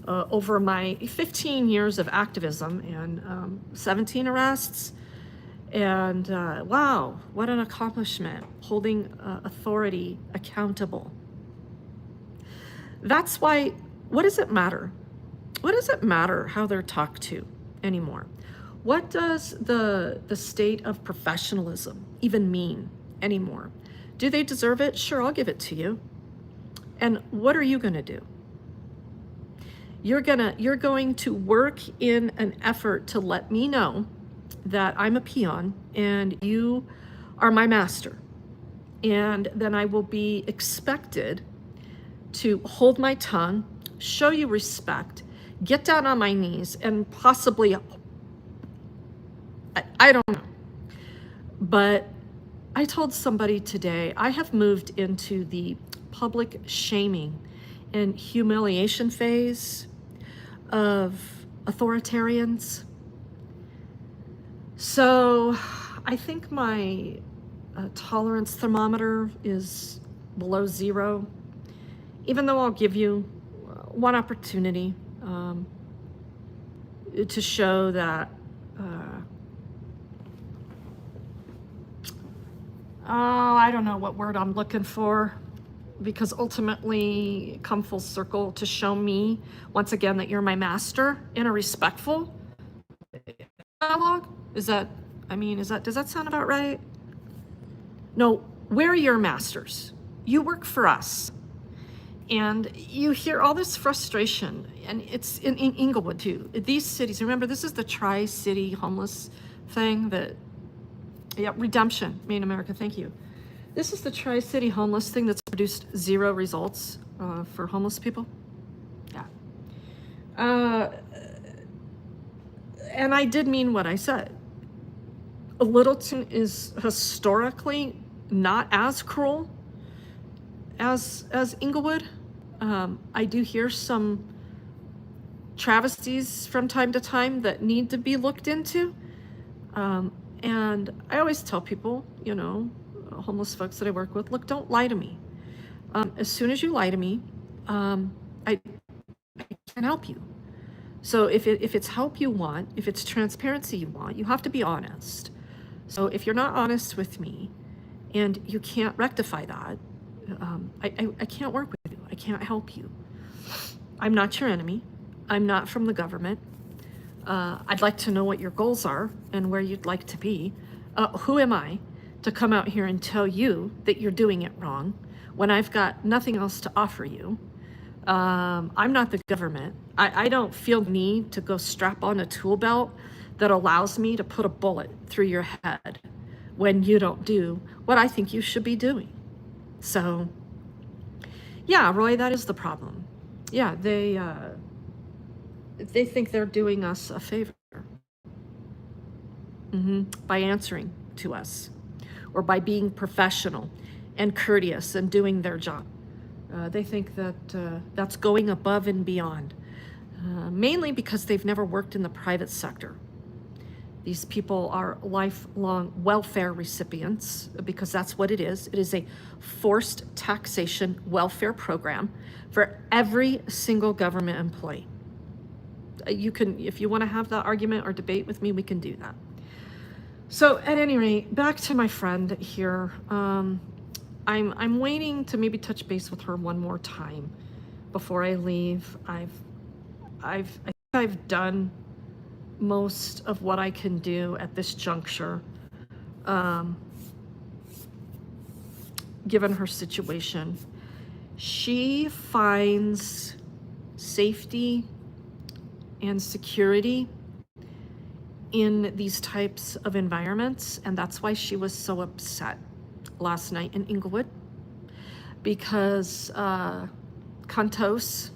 over my 15 years of activism and 17 arrests. And wow, what an accomplishment, holding authority accountable. That's why, what does it matter? What does it matter how they're talked to anymore? What does the state of professionalism even mean anymore? Do they deserve it? Sure, I'll give it to you. And what are you gonna do? You're going to work in an effort to let me know that I'm a peon and you are my master. And then I will be expected to hold my tongue, show you respect, get down on my knees, and possibly, I don't know. But I told somebody today, I have moved into the public shaming and humiliation phase of authoritarians. So I think my tolerance thermometer is below 0, even though I'll give you one opportunity to show that I don't know what word I'm looking for, because ultimately come full circle to show me once again that you're my master in a respectful dialogue. Does that sound about right? No, we're your masters. You work for us. And you hear all this frustration, and it's in Inglewood too. These cities, remember, this is the Tri-City homeless thing that, yeah, Redemption, Made in America, thank you. This is the Tri-City homeless thing that's produced 0 results for homeless people. Yeah. And I did mean what I said. Littleton is historically not as cruel as Inglewood. I do hear some travesties from time to time that need to be looked into. And I always tell people, you know, homeless folks that I work with, look, don't lie to me. As soon as you lie to me, I can't help you. So if it's help you want, if it's transparency you want, you have to be honest. So if you're not honest with me and you can't rectify that, I can't work with you. I can't help you. I'm not your enemy. I'm not from the government. I'd like to know what your goals are and where you'd like to be. Who am I to come out here and tell you that you're doing it wrong when I've got nothing else to offer you? I'm not the government. I don't feel the need to go strap on a tool belt that allows me to put a bullet through your head when you don't do what I think you should be doing. So, yeah, Roy, that is the problem. Yeah, they think they're doing us a favor by answering to us or by being professional and courteous and doing their job. They think that that's going above and beyond, mainly because they've never worked in the private sector. These people are lifelong welfare recipients because that's what it is. It is a forced taxation welfare program for every single government employee. You can, if you want to have that argument or debate with me, we can do that. So at any rate, back to my friend here. I'm waiting to maybe touch base with her one more time before I leave. I think I've done most of what I can do at this juncture, given her situation. She finds safety and security in these types of environments, and that's why she was so upset last night in Inglewood, because Contos,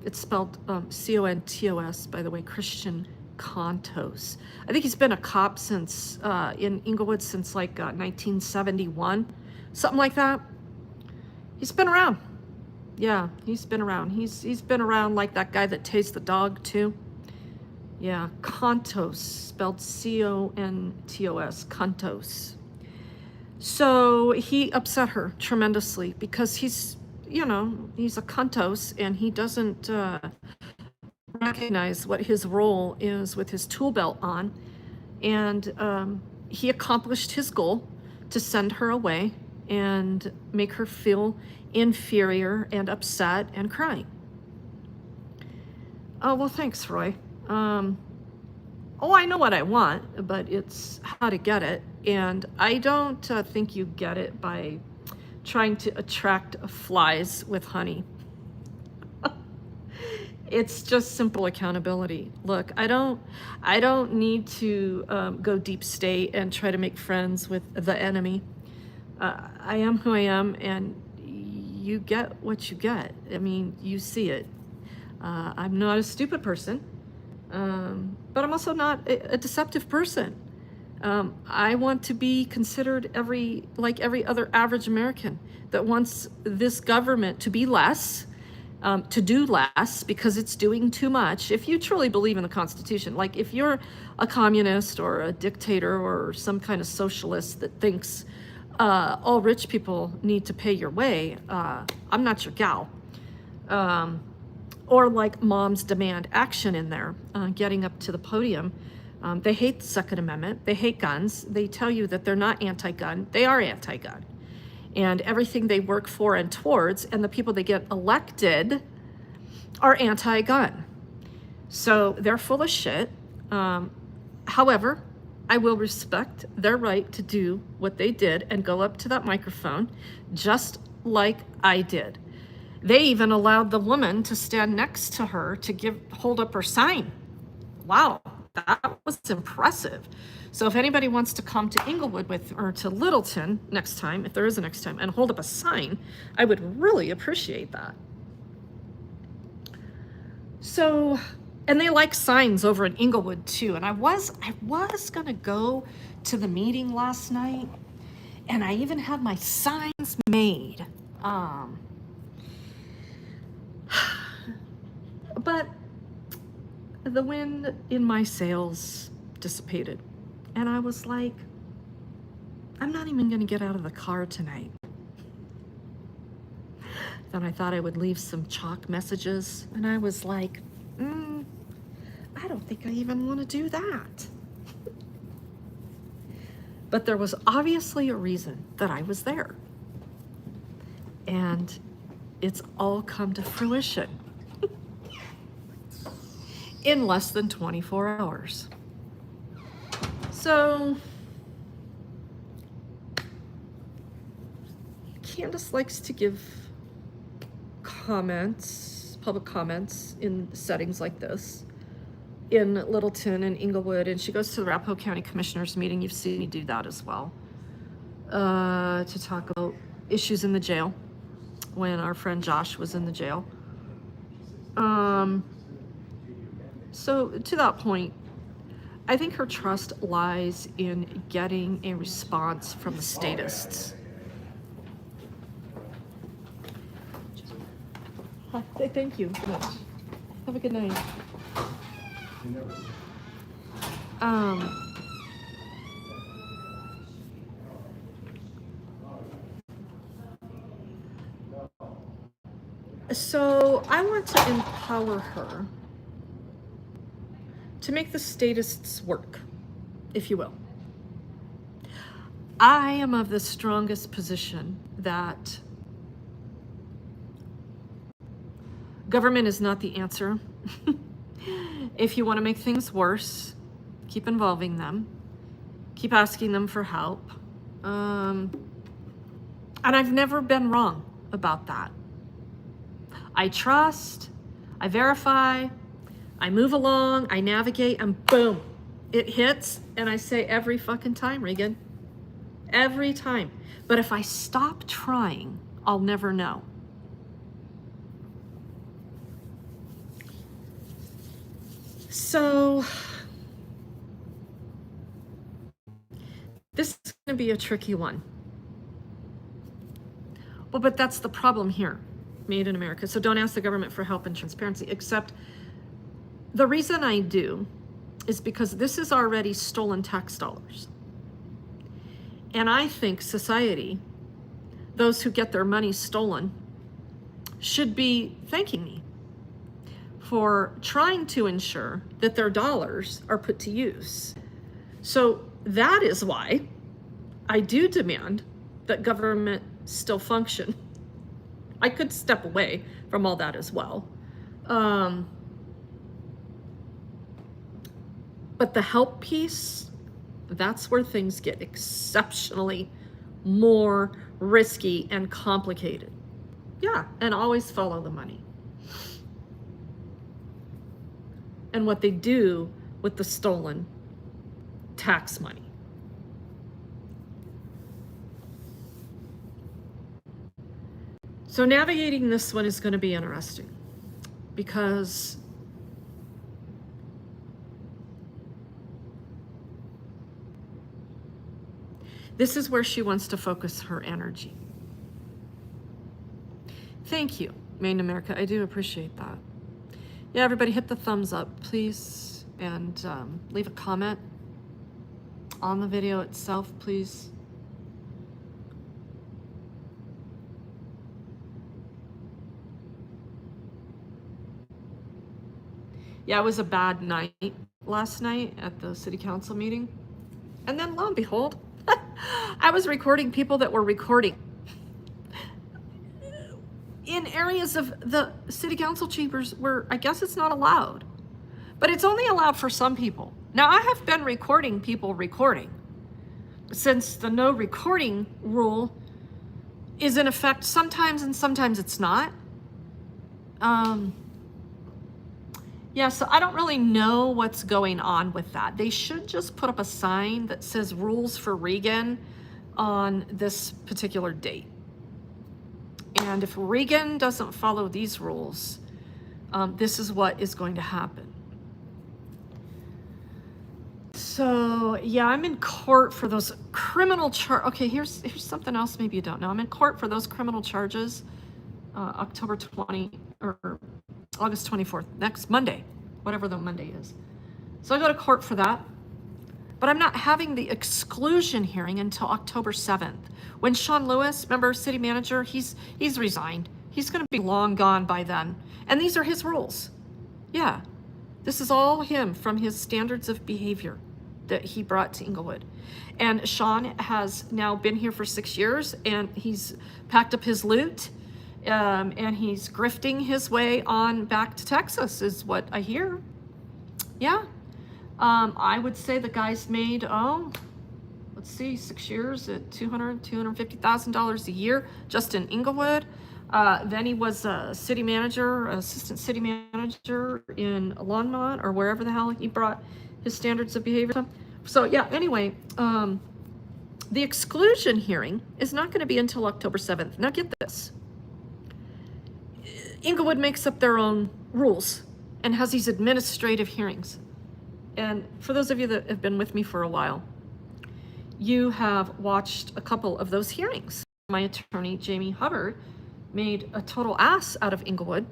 it's spelled C-O-N-T-O-S, by the way, Christian Contos. I think he's been a cop since in Inglewood since like 1971, something like that. He's been around. Yeah, he's been around. He's been around like that guy that tased the dog too. Yeah, Contos, spelled C-O-N-T-O-S, Contos. So he upset her tremendously because he's, you know, he's a Contos and he doesn't recognize what his role is with his tool belt on. And he accomplished his goal to send her away and make her feel inferior and upset and crying. Oh, well, thanks, Roy. I know what I want, but it's how to get it. And I don't think you get it by trying to attract flies with honey. It's just simple accountability. Look, I don't need to go deep state and try to make friends with the enemy. I am who I am, and you get what you get. I mean, you see it. I'm not a stupid person. But I'm also not a deceptive person. I want to be considered like every other average American that wants this government to be less, to do less because it's doing too much. If you truly believe in the Constitution, like if you're a communist or a dictator or some kind of socialist that thinks all rich people need to pay your way, I'm not your gal. Or like moms demand action in there, getting up to the podium. They hate the Second Amendment. They hate guns. They tell you that they're not anti-gun. They are anti-gun. And everything they work for and towards, and the people they get elected are anti-gun. So they're full of shit. However, I will respect their right to do what they did and go up to that microphone just like I did. They even allowed the woman to stand next to her to hold up her sign. Wow, that was impressive. So if anybody wants to come to Inglewood or to Littleton next time, if there is a next time, and hold up a sign, I would really appreciate that. So, and they like signs over in Inglewood too. And I was gonna go to the meeting last night, and I even had my signs made. But the wind in my sails dissipated. And I was like, I'm not even going to get out of the car tonight. Then I thought I would leave some chalk messages, and I was like, I don't think I even want to do that. But there was obviously a reason that I was there. And it's all come to fruition in less than 24 hours. So Candace likes to give comments, public comments in settings like this, in Littleton and Inglewood, and she goes to the Arapahoe County Commissioners meeting. You've seen me do that as well, to talk about issues in the jail when our friend Josh was in the jail. So to that point, I think her trust lies in getting a response from the statists. Hi, thank you so much. Have a good night. So I want to empower her to make the statists work, if you will. I am of the strongest position that government is not the answer. If you want to make things worse, keep involving them, keep asking them for help. And I've never been wrong about that. I trust, I verify, I move along, I navigate, and boom, it hits, and I say every fucking time, Regan, every time. But if I stop trying, I'll never know. So this is going to be a tricky one. Well, but that's the problem here, made in America. So don't ask the government for help and transparency, except the reason I do is because this is already stolen tax dollars. And I think society, those who get their money stolen, should be thanking me for trying to ensure that their dollars are put to use. So that is why I do demand that government still function. I could step away from all that as well. But the help piece, that's where things get exceptionally more risky and complicated. Yeah, and always follow the money. And what they do with the stolen tax money. So navigating this one is going to be interesting because this is where she wants to focus her energy. Thank you, Made in America. I do appreciate that. Yeah, everybody hit the thumbs up, please, and leave a comment on the video itself, please. Yeah, it was a bad night last night at the city council meeting. And then lo and behold, I was recording people that were recording in areas of the city council chambers where I guess it's not allowed, but it's only allowed for some people. Now I have been recording people recording since the no recording rule is in effect sometimes and sometimes it's not. Yeah, so I don't really know what's going on with that. They should just put up a sign that says rules for Regan on this particular date. And if Regan doesn't follow these rules, this is what is going to happen. So yeah, I'm in court for those criminal charges. Okay, here's something else maybe you don't know. I'm in court for those criminal charges, October 20 or August 24th, next Monday, whatever the Monday is. So I go to court for that. but I'm not having the exclusion hearing until October 7th. When Sean Lewis, remember, city manager, he's resigned. He's gonna be long gone by then. And these are his rules. Yeah, this is all him from his standards of behavior that he brought to Inglewood. And Sean has now been here for 6 years, and he's packed up his loot, and he's grifting his way on back to Texas, is what I hear. Yeah. I would say the guy's made, let's see, 6 years at $250,000 a year just in Inglewood. Then he was a city manager, assistant city manager in Longmont, or wherever the hell he brought his standards of behavior to. So yeah, anyway, the exclusion hearing is not going to be until October 7th. Now get this. Inglewood makes up their own rules and has these administrative hearings. And for those of you that have been with me for a while, you have watched a couple of those hearings. My attorney, Jamie Hubbard, made a total ass out of Inglewood,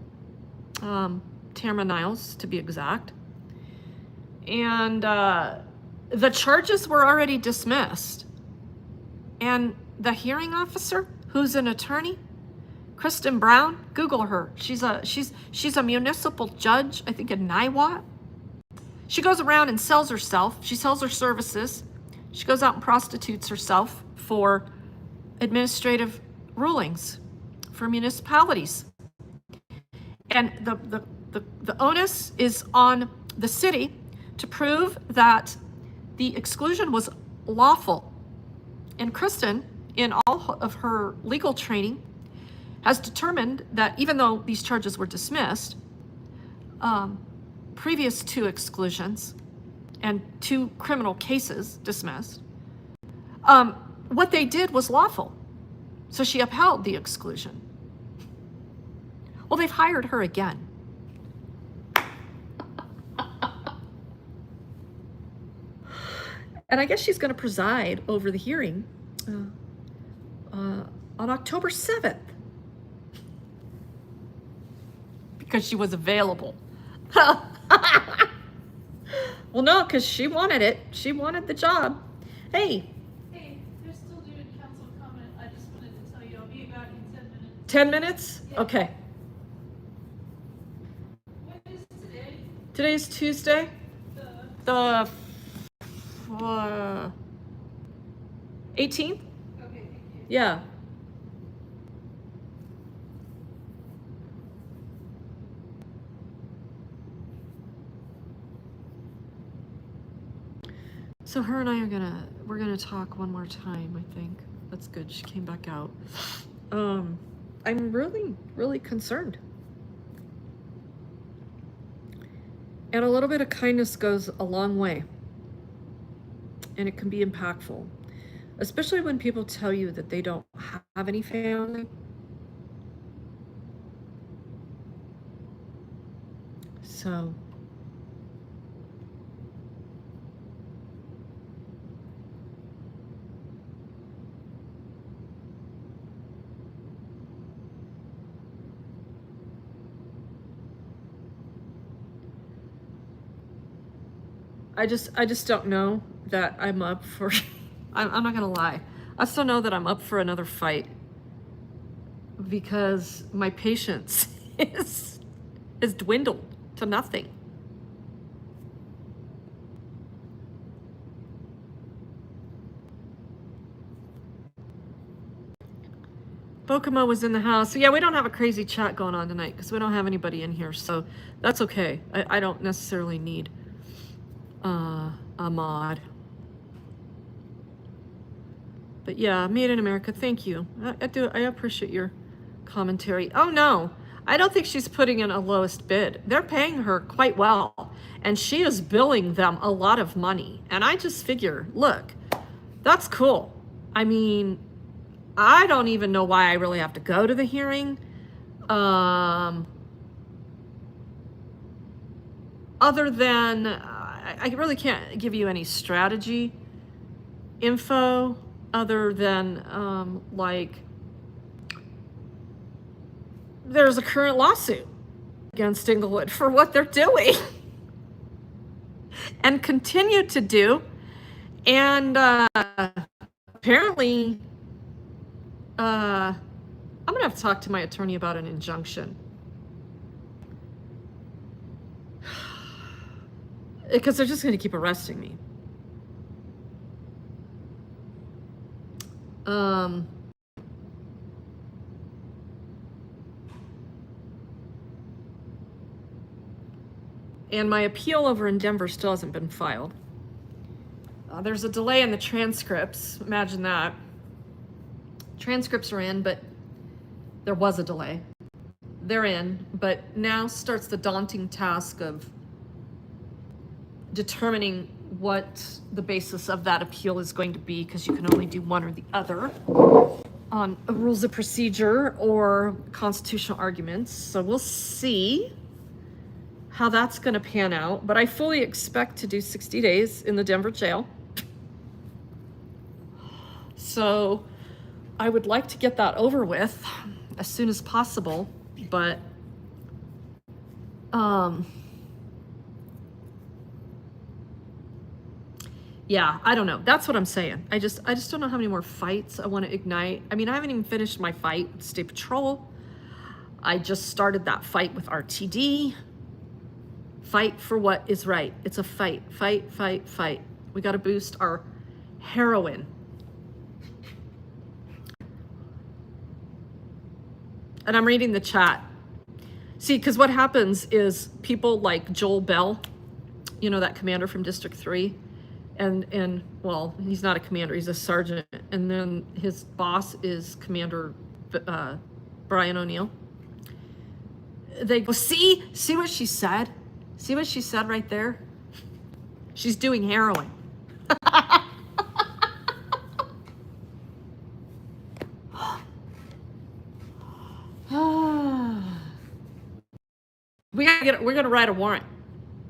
Tamara Niles to be exact. And the charges were already dismissed. And the hearing officer, who's an attorney, Kristen Brown, Google her. She's a municipal judge, I think in Niwot. She goes around and sells herself. She sells her services. She goes out and prostitutes herself for administrative rulings for municipalities. And the onus is on the city to prove that the exclusion was lawful. And Kristen, in all of her legal training, has determined that even though these charges were dismissed, previous to exclusions and 2 criminal cases dismissed, what they did was lawful. So she upheld the exclusion. Well, they've hired her again. And I guess she's going to preside over the hearing on October 7th. Because she was available. Well, no, because she wanted it. She wanted the job. Hey. Hey, they're still doing council comment. I just wanted to tell you, I'll be back in 10 minutes. 10 minutes? Yeah. Okay. What is today? Today's Tuesday. The 18th? Okay, thank you. Yeah. So her and I are we're gonna talk one more time, I think. That's good, she came back out. I'm really, really concerned. And a little bit of kindness goes a long way. And it can be impactful. Especially when people tell you that they don't have any family. So I just don't know that I'm up for, I'm not gonna lie. I still know that I'm up for another fight because my patience is dwindled to nothing. Bokomo was in the house. So yeah, we don't have a crazy chat going on tonight because we don't have anybody in here. So that's okay. I don't necessarily need a mod. But yeah, Made in America, thank you. I appreciate your commentary. Oh no, I don't think she's putting in a lowest bid. They're paying her quite well, and she is billing them a lot of money. And I just figure, look, that's cool. I mean, I don't even know why I really have to go to the hearing. Other than, I really can't give you any strategy info other than like there's a current lawsuit against Inglewood for what they're doing and continue to do. And apparently, I'm gonna have to talk to my attorney about an injunction. Because they're just gonna keep arresting me. And my appeal over in Denver still hasn't been filed. There's a delay in the transcripts. Imagine that. Transcripts are in, but there was a delay. They're in, but now starts the daunting task of determining what the basis of that appeal is going to be, because you can only do one or the other on rules of procedure or constitutional arguments. So we'll see how that's going to pan out. But I fully expect to do 60 days in the Denver jail. So I would like to get that over with as soon as possible, but yeah, I don't know. That's what I'm saying. I just don't know how many more fights I want to ignite. I mean, I haven't even finished my fight with State Patrol. I just started that fight with RTD. Fight for what is right. It's a fight, fight, fight, fight. We got to boost our heroin. And I'm reading the chat. See, because what happens is people like Joel Bell, you know, that commander from District 3, and well, he's not a commander, he's a sergeant. And then his boss is Commander Brian O'Neill. They go, see what she said? See what she said right there? She's doing heroin. We're gonna write a warrant.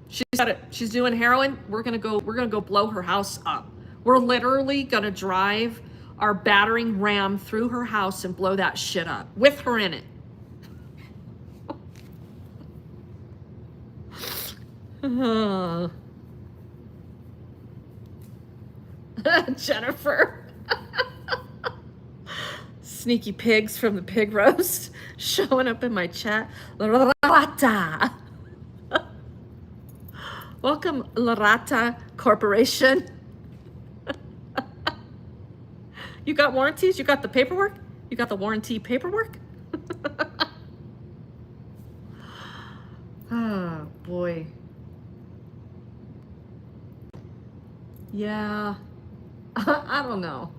She said it. She's doing heroin. We're gonna go blow her house up. We're literally gonna drive our battering ram through her house and blow that shit up with her in it. Jennifer. Sneaky pigs from the pig roast showing up in my chat. Larata. Welcome, Larata Corporation. You got warranties? You got the paperwork? You got the warranty paperwork? Oh, boy. Yeah. I don't know.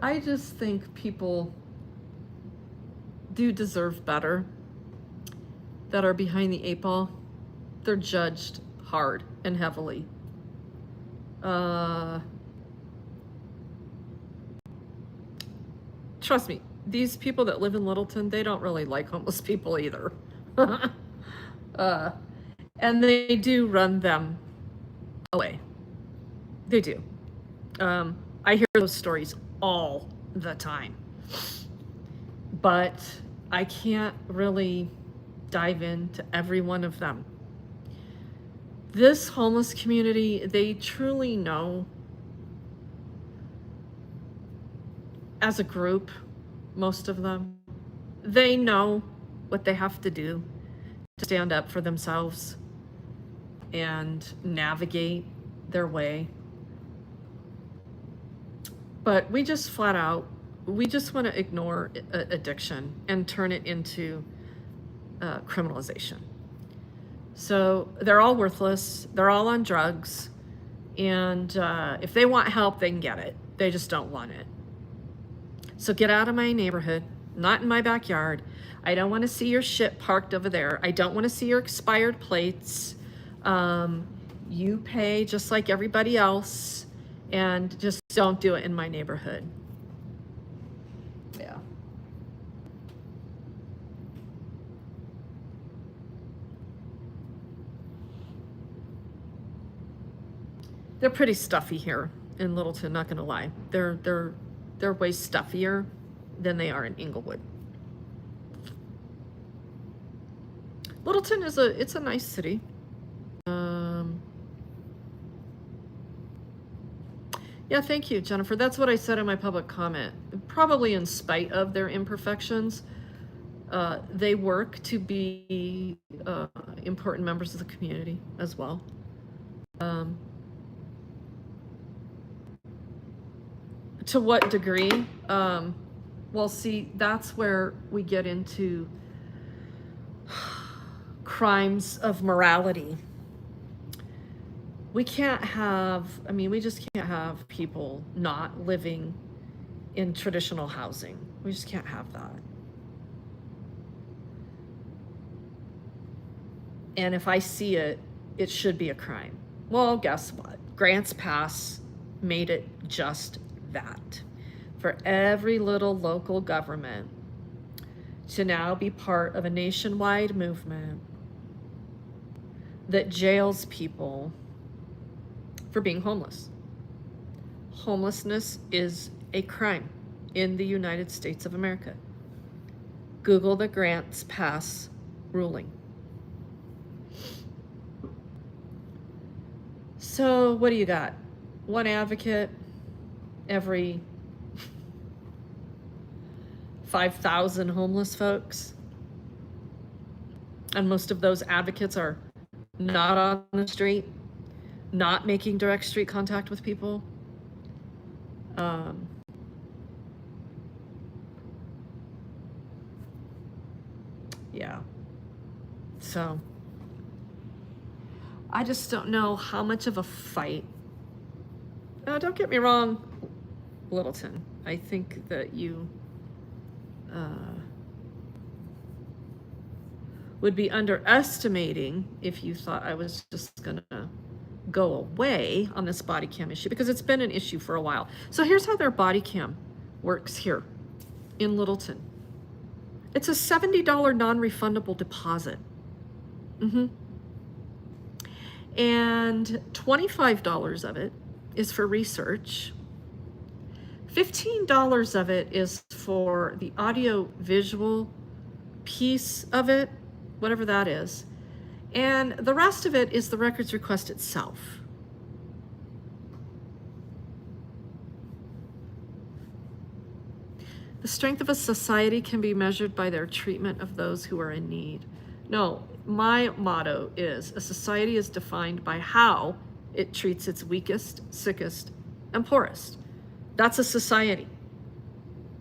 I just think people do deserve better that are behind the 8 ball. They're judged hard and heavily. Trust me, these people that live in Littleton, they don't really like homeless people either. And they do run them away. They do. I hear those stories all the time. But I can't really dive into every one of them. This homeless community, they truly know, as a group, most of them, they know what they have to do to stand up for themselves and navigate their way. But we just flat out, we just want to ignore addiction and turn it into criminalization. So they're all worthless, they're all on drugs, and if they want help, they can get it. They just don't want it. So get out of my neighborhood, not in my backyard. I don't want to see your shit parked over there. I don't want to see your expired plates. You pay just like everybody else, and just don't do it in my neighborhood. Yeah. They're pretty stuffy here in Littleton, not gonna lie. They're way stuffier than they are in Inglewood. Littleton is it's a nice city. Yeah, thank you, Jennifer. That's what I said in my public comment. Probably in spite of their imperfections, they work to be important members of the community as well. To what degree? Well, see, that's where we get into crimes of morality. We can't have, I mean, we just can't have people not living in traditional housing. We just can't have that. And if I see it, it should be a crime. Well, guess what? Grants Pass made it just that. For every little local government to now be part of a nationwide movement that jails people for being homeless. Homelessness is a crime in the United States of America. Google the Grants Pass ruling. So what do you got? One advocate every 5,000 homeless folks. And most of those advocates are not on the street, not making direct street contact with people. Yeah. So I just don't know how much of a fight. Don't get me wrong, Littleton. I think that you would be underestimating if you thought I was just gonna go away on this body cam issue, because it's been an issue for a while. So here's how their body cam works here in Littleton. It's a $70 non-refundable deposit. And $25 of it is for research. $15 of it is for the audio visual piece of it, whatever that is. And the rest of it is the records request itself. The strength of a society can be measured by their treatment of those who are in need. No, my motto is a society is defined by how it treats its weakest, sickest, and poorest. That's a society,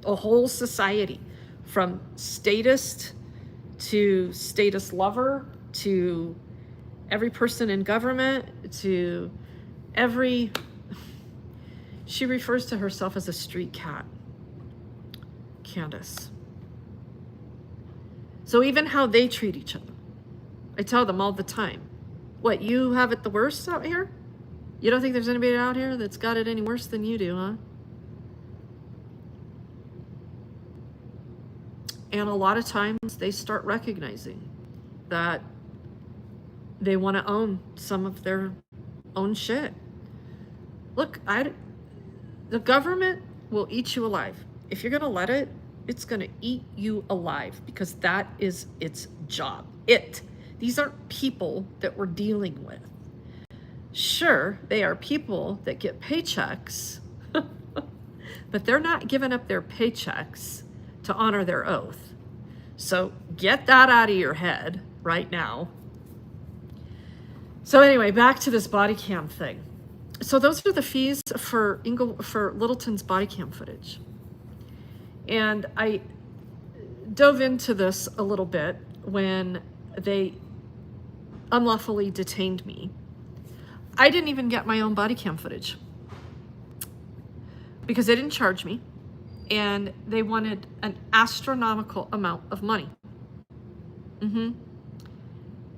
a whole society, from statist to status lover to every person in government to every, she refers to herself as a street cat, Candace. So even how they treat each other, I tell them all the time, what, you have it the worst out here? You don't think there's anybody out here that's got it any worse than you do, huh? And a lot of times they start recognizing that they want to own some of their own shit. Look, the government will eat you alive. If you're going to let it, it's going to eat you alive, because that is its job. These aren't people that we're dealing with. Sure, they are people that get paychecks, but they're not giving up their paychecks to honor their oath. So get that out of your head right now. So anyway, back to this body cam thing. So those are the fees for Littleton's body cam footage. And I dove into this a little bit when they unlawfully detained me. I didn't even get my own body cam footage because they didn't charge me, and they wanted an astronomical amount of money.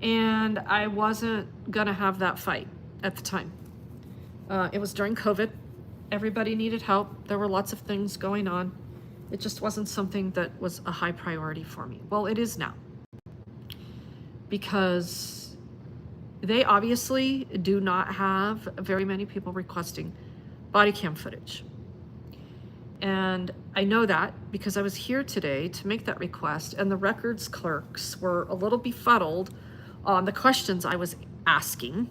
And I wasn't gonna have that fight at the time. It was during COVID. Everybody needed help. There were lots of things going on. It just wasn't something that was a high priority for me. Well, it is now, because they obviously do not have very many people requesting body cam footage. And I know that because I was here today to make that request, and the records clerks were a little befuddled on the questions I was asking.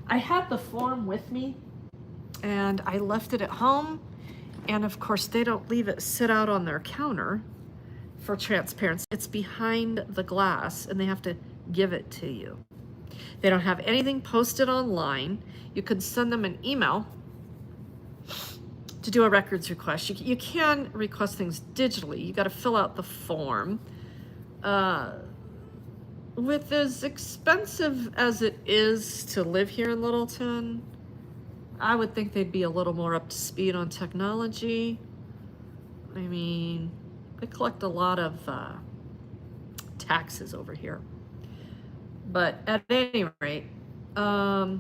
I had the form with me, and I left it at home. And of course, they don't leave it sit out on their counter for transparency. It's behind the glass, and they have to give it to you. They don't have anything posted online. You could send them an email to do a records request. You can request things digitally. You got to fill out the form. With as expensive as it is to live here in Littleton, I would think they'd be a little more up to speed on technology. I mean, they collect a lot of taxes over here. But at any rate, I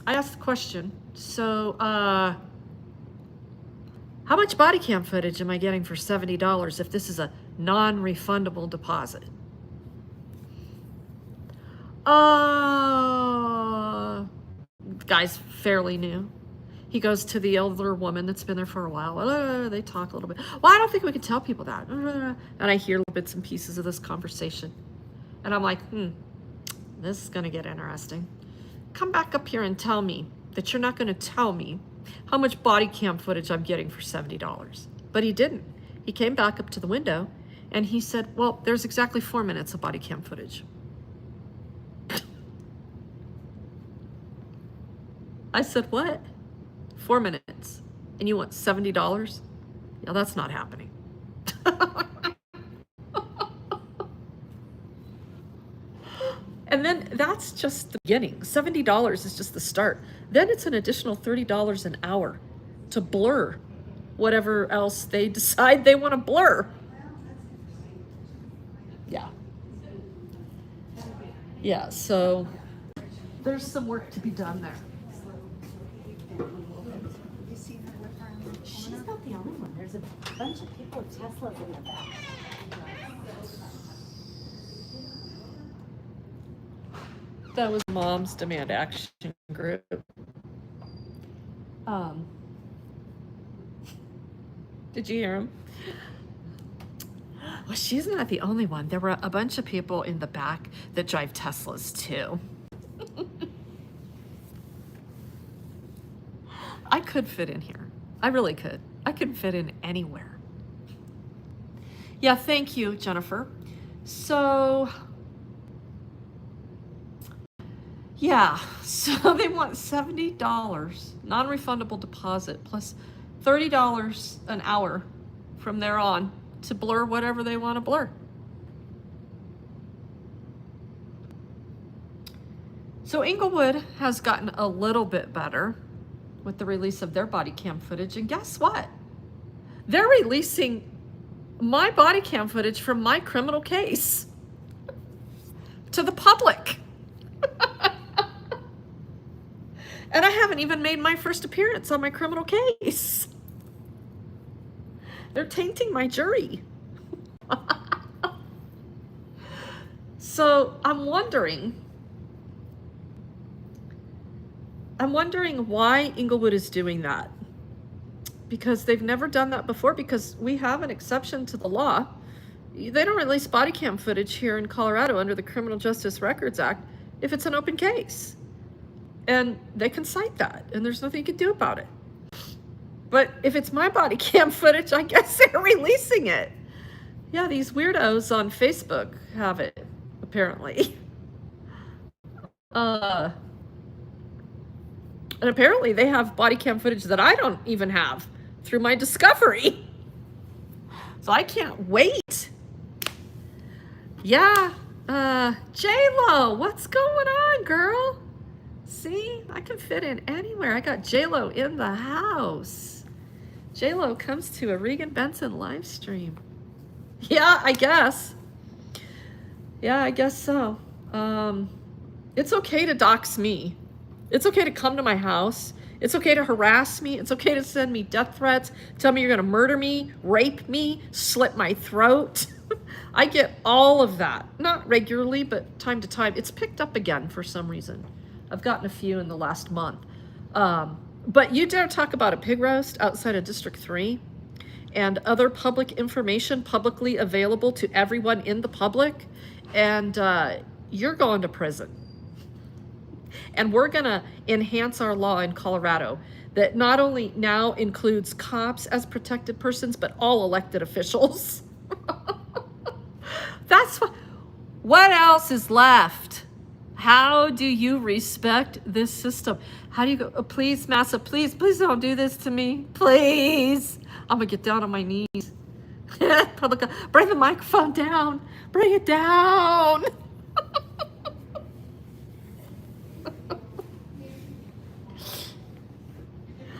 asked the question, so how much body cam footage am I getting for $70 if this is a non-refundable deposit? The guy's fairly new. He goes to the elder woman that's been there for a while. They talk a little bit. Well, I don't think we could tell people that. And I hear little bits and pieces of this conversation. And I'm like, this is going to get interesting. Come back up here and tell me that you're not going to tell me how much body cam footage I'm getting for $70. But he didn't. He came back up to the window and he said, well, there's exactly 4 minutes of body cam footage. I said, what? 4 minutes. And you want $70? Yeah, that's not happening. And then that's just the beginning. $70 is just the start. Then it's an additional $30 an hour to blur whatever else they decide they want to blur. Yeah. Yeah, so there's some work to be done there. She's not the only one. There's a bunch of people with Teslas in the back. That was Mom's Demand Action Group. Did you hear him? Well, she's not the only one. There were a bunch of people in the back that drive Teslas too. I could fit in here. I really could. I could fit in anywhere. Yeah, thank you, Jennifer. So, yeah, so they want $70 non-refundable deposit plus $30 an hour from there on to blur whatever they want to blur. So Inglewood has gotten a little bit better with the release of their body cam footage, and guess what? They're releasing my body cam footage from my criminal case to the public. And I haven't even made my first appearance on my criminal case. They're tainting my jury. So I'm wondering why Inglewood is doing that. Because they've never done that before, because we have an exception to the law. They don't release body cam footage here in Colorado under the Criminal Justice Records Act if it's an open case. And they can cite that, and there's nothing you can do about it. But if it's my body cam footage, I guess they're releasing it. Yeah, these weirdos on Facebook have it, apparently. And apparently they have body cam footage that I don't even have through my discovery. So I can't wait. Yeah, J-Lo, what's going on, girl? See, I can fit in anywhere. I got J-Lo in the house. J-Lo comes to a Regan Benson live stream. Yeah, I guess. Yeah, I guess so. It's okay to dox me. It's okay to come to my house. It's okay to harass me. It's okay to send me death threats, tell me you're gonna murder me, rape me, slit my throat. I get all of that. Not regularly, but time to time. It's picked up again for some reason. I've gotten a few in the last month. But you dare talk about a pig roast outside of District 3 and other public information publicly available to everyone in the public, and you're going to prison. And we're gonna enhance our law in Colorado that not only now includes cops as protected persons, but all elected officials. That's what else is left? How do you respect this system? How do you go, oh, please, Massa, please don't do this to me. Please. I'm gonna get down on my knees. Public, bring the microphone down. Bring it down.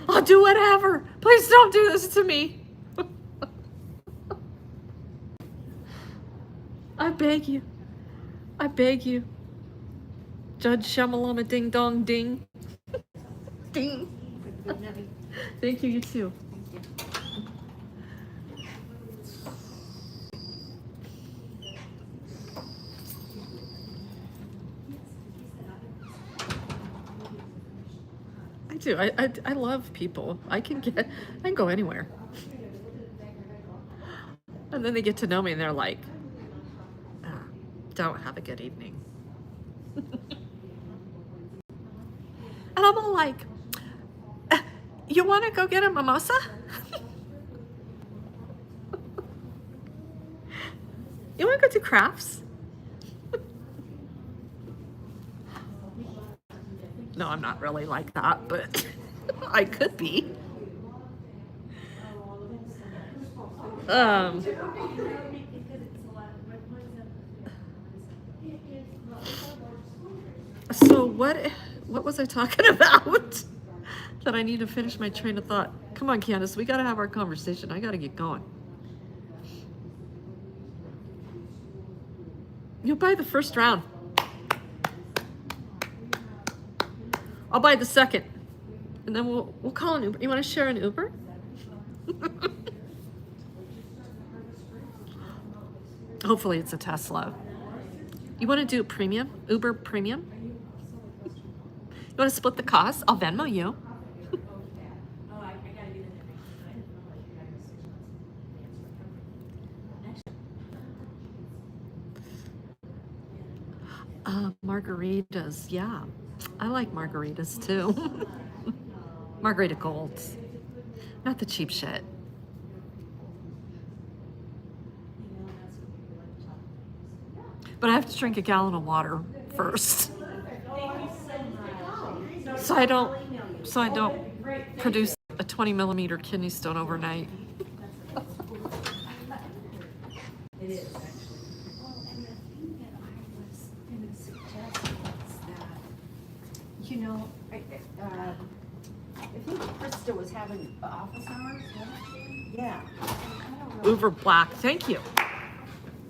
I'll do whatever. Please don't do this to me. I beg you. I beg you. Judge Shamalama ding dong ding. Ding. Thank you, you too. I do. I love people. I can go anywhere. And then they get to know me and they're like, don't have a good evening. And I'm all like, you want to go get a mimosa? You want to go do crafts? No, I'm not really like that, but I could be. So what was I talking about? That I need to finish my train of thought. Come on, Candace, we got to have our conversation. I got to get going. You'll buy the first round. I'll buy the second. And then we'll call an Uber. You want to share an Uber? Hopefully it's a Tesla. You want to do premium? Uber premium? You want to split the cost? I'll Venmo you. Margaritas, yeah. I like margaritas too. Margarita Golds. Not the cheap shit. But I have to drink a gallon of water first. So I don't produce a 20 millimeter kidney stone overnight. It is actually. Well, and the thing that I was going to suggest was that, you know, I think Krista was having office hours. Yeah. Uber Black, thank you.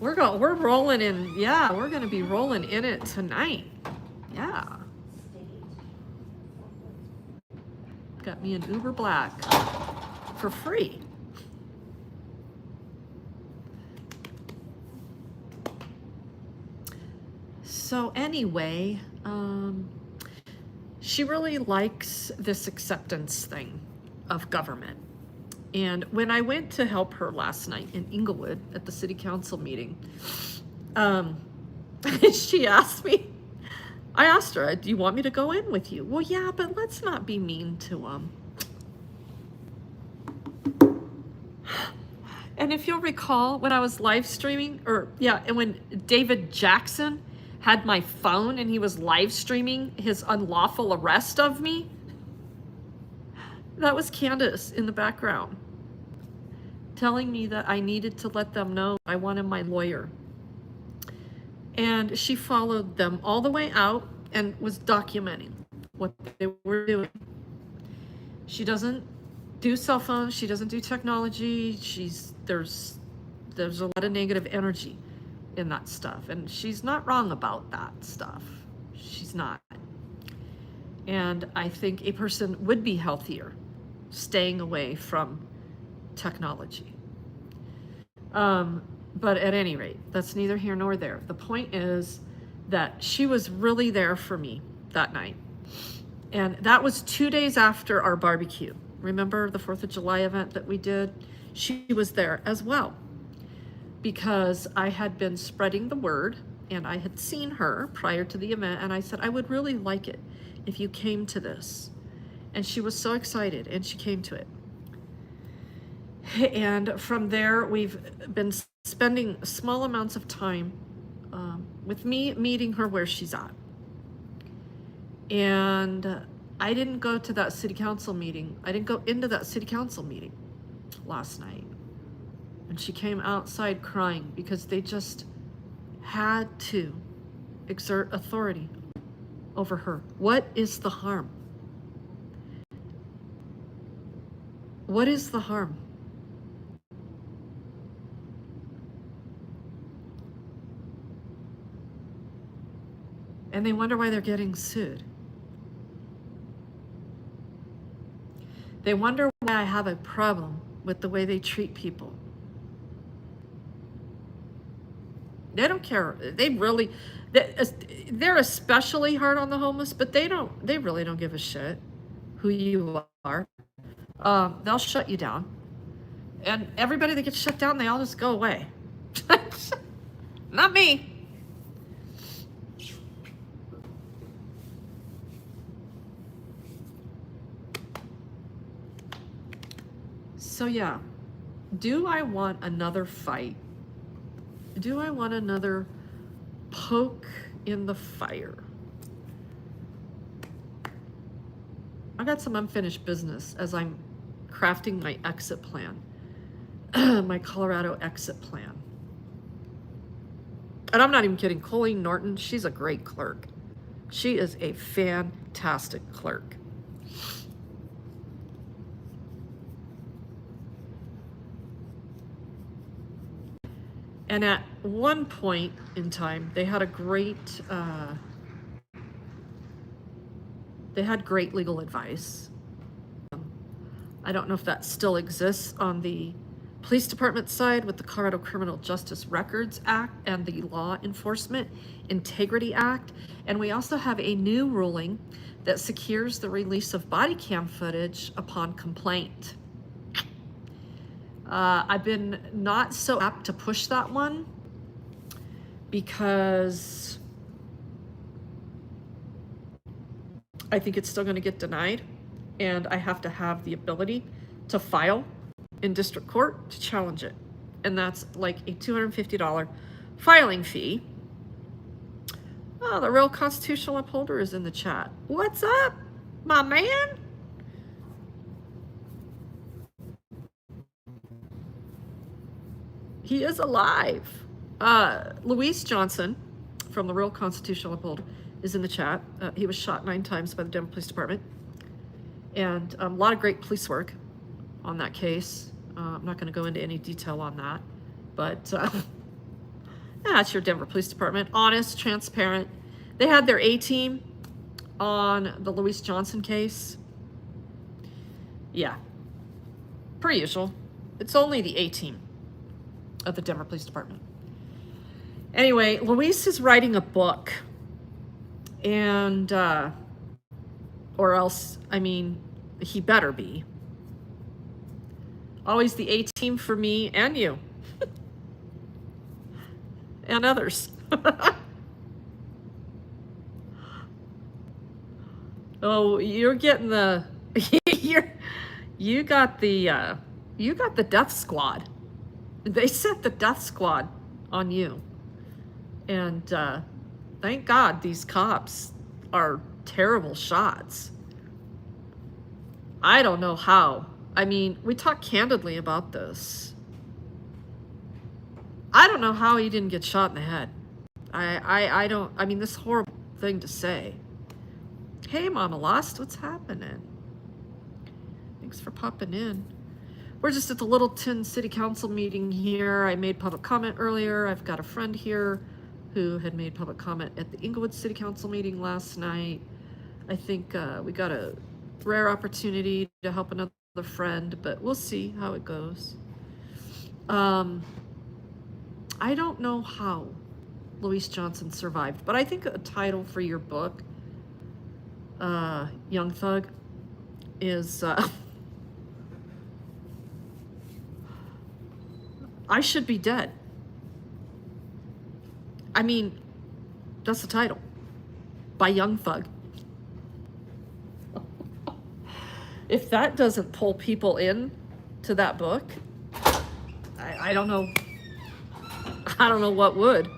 We're rolling in. Yeah, we're gonna be rolling in it tonight. Yeah. Got me an Uber Black for free. So anyway, she really likes this acceptance thing of government. And when I went to help her last night in Inglewood at the city council meeting, she asked me, I asked her, do you want me to go in with you? Well, yeah, but let's not be mean to them. And if you'll recall, when I was live streaming, and when David Jackson had my phone and he was live streaming his unlawful arrest of me, that was Candace in the background telling me that I needed to let them know I wanted my lawyer. And she followed them all the way out and was documenting what they were doing. She doesn't do cell phones. She doesn't do technology. There's a lot of negative energy in that stuff. And she's not wrong about that stuff. She's not. And I think a person would be healthier staying away from technology. But at any rate, that's neither here nor there. The point is that she was really there for me that night. And that was 2 days after our barbecue. Remember the 4th of July event that we did? She was there as well, because I had been spreading the word and I had seen her prior to the event, and I said, I would really like it if you came to this. And she was so excited, and she came to it. And from there, we've been spending small amounts of time with me meeting her where she's at. And I didn't go to that city council meeting. I didn't go into that city council meeting last night. And she came outside crying because they just had to exert authority over her. What is the harm? What is the harm? And they wonder why they're getting sued. They wonder why I have a problem with the way they treat people. They don't care. They're especially hard on the homeless, but they really don't give a shit who you are. They'll shut you down. And everybody that gets shut down, they all just go away. Not me. So yeah, do I want another fight? Do I want another poke in the fire? I got some unfinished business as I'm crafting my exit plan, my Colorado exit plan. And I'm not even kidding, Colleen Norton, she's a great clerk. She is a fantastic clerk. And at one point in time, they had a great, great legal advice. I don't know if that still exists on the police department side with the Colorado Criminal Justice Records Act and the Law Enforcement Integrity Act. And we also have a new ruling that secures the release of body cam footage upon complaint. I've been not so apt to push that one because I think it's still going to get denied, and I have to have the ability to file in district court to challenge it. And that's like a $250 filing fee. Oh, the real constitutional upholder is in the chat. What's up, my man? He is alive. Luis Johnson from the Real Constitutional Upholder is in the chat. He was shot 9 times by the Denver Police Department. And a lot of great police work on that case. I'm not going to go into any detail on that. But that's your Denver Police Department. Honest, transparent. They had their A-team on the Luis Johnson case. Yeah. Per usual. It's only the A-team of the Denver Police Department. Anyway, Luis is writing a book. And, or else, I mean, he better be. Always the A-team for me and you. And others. Oh, you're getting the, you got the death squad. They set the death squad on you. And thank God these cops are terrible shots. I don't know how. I mean, we talked candidly about this. I don't know how he didn't get shot in the head. I mean, this horrible thing to say. Hey, Mama Lost, what's happening? Thanks for popping in. We're just at the Littleton City Council meeting here. I made public comment earlier. I've got a friend here who had made public comment at the Inglewood City Council meeting last night. I think we got a rare opportunity to help another friend, but we'll see how it goes. I don't know how Luis Johnson survived, but I think a title for your book, Young Thug, is I Should Be Dead. I mean, that's the title. By Young Thug. if that doesn't pull people in to that book, I don't know. I don't know what would.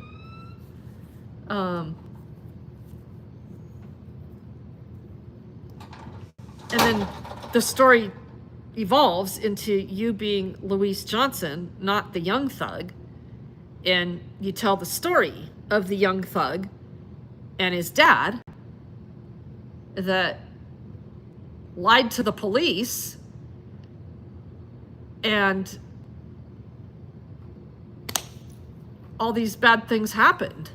And then the story evolves into you being Louise Johnson, not the young thug. And you tell the story of the young thug and his dad that lied to the police, and all these bad things happened.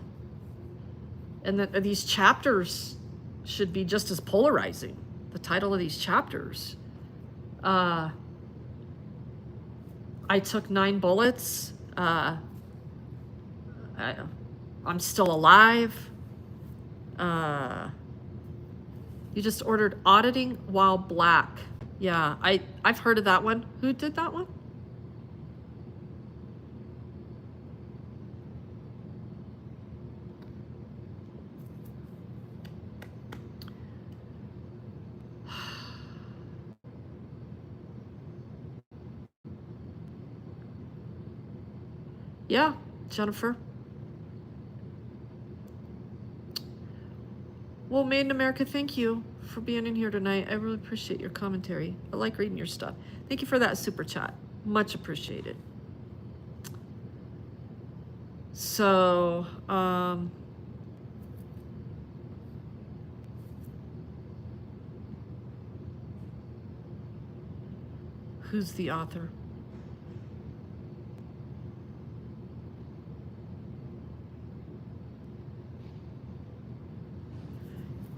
And that these chapters should be just as polarizing. The title of these chapters. I took 9 bullets. I'm still alive. You just ordered auditing while black. Yeah, I've heard of that one. Who did that one? Yeah, Jennifer. Well, Made in America, thank you for being in here tonight. I really appreciate your commentary. I like reading your stuff. Thank you for that super chat. Much appreciated. So, who's the author?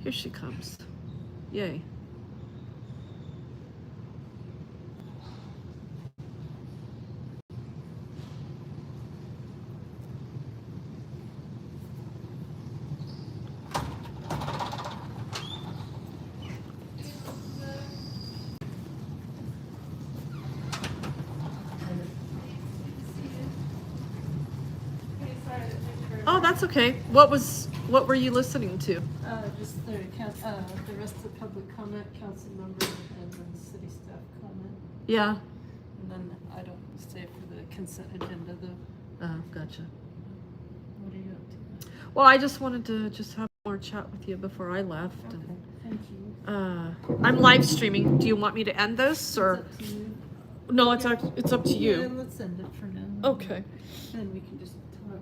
Here she comes. Yay. Oh, that's okay. What were you listening to? Just the rest of the public comment, council members, and then city staff comment. Yeah. And then I don't stay for the consent agenda though. Oh, gotcha. What are you up to? Well, I just wanted to just have more chat with you before I left. Okay, thank you. I'm live streaming. Do you want me to end this or? It's up to you. No, it's up to you. Yeah, let's end it for now. Okay. Then we can just talk.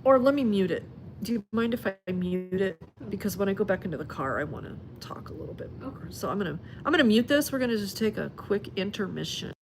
Or let me mute it. Do you mind if I mute it? Because when I go back into the car, I want to talk a little bit more. So I'm gonna mute this. We're gonna just take a quick intermission.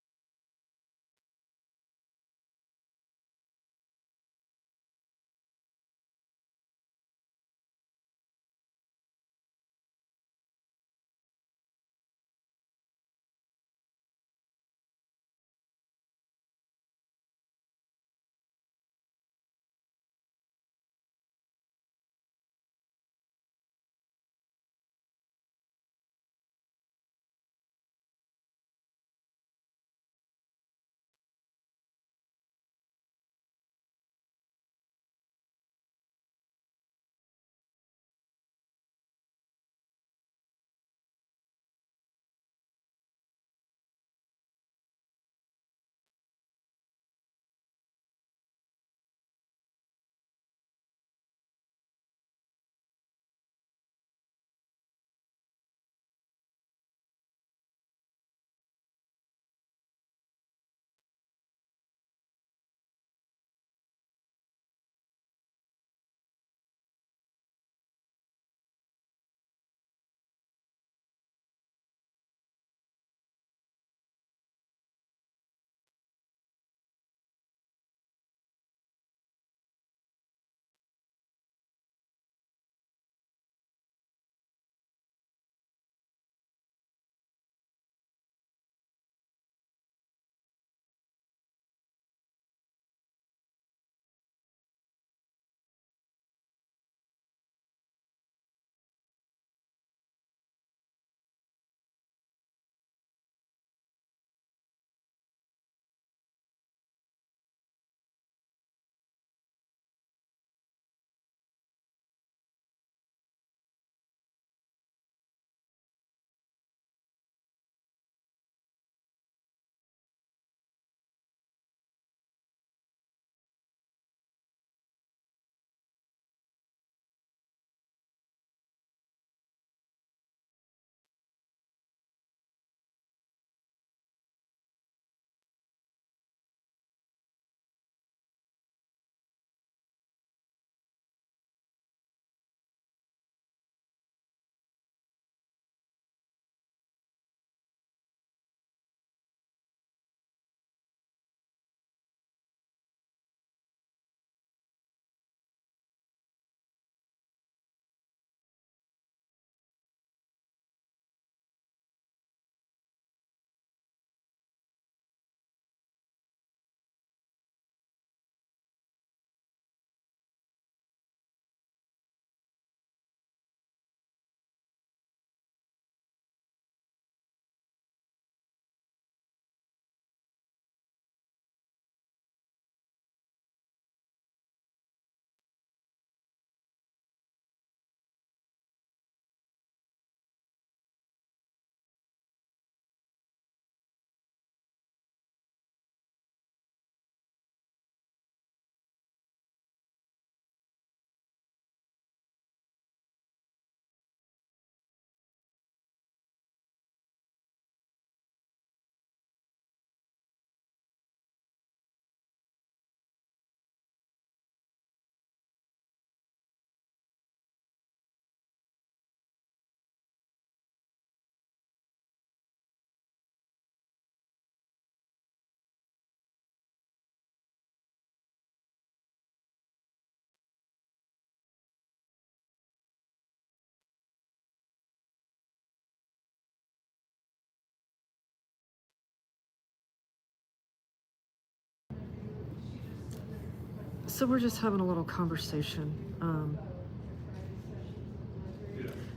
So we're just having a little conversation.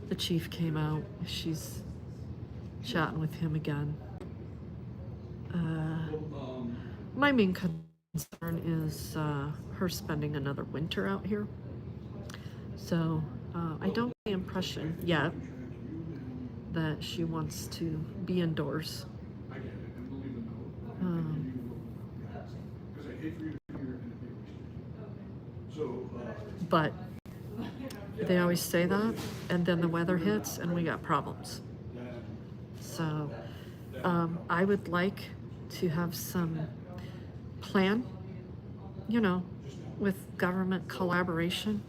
The chief came out. She's chatting with him again. My main concern is her spending another winter out here. So I don't get the impression yet that she wants to be indoors. I get it, and we'll leave a note. Because I hate for you to hear in the paper. So, But they always say that, and then the weather hits and we got problems. So I would like to have some plan, you know, with government collaboration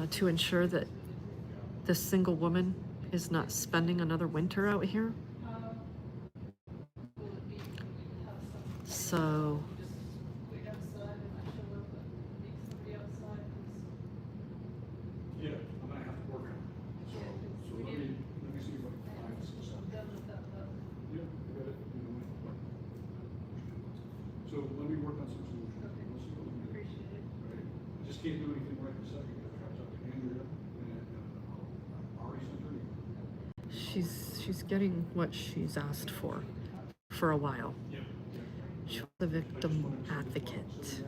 to ensure that this single woman is not spending another winter out here. So yeah, I'm gonna have to work on it. So let me see if I can find some stuff. Yeah, I got it. So let me work on some solutions. We'll see what we can do. Appreciate it. Right? I just can't do anything right this second. I gotta talk to Andrea and Ari sent her an email. she's getting what she's asked for a while. She was a victim advocate.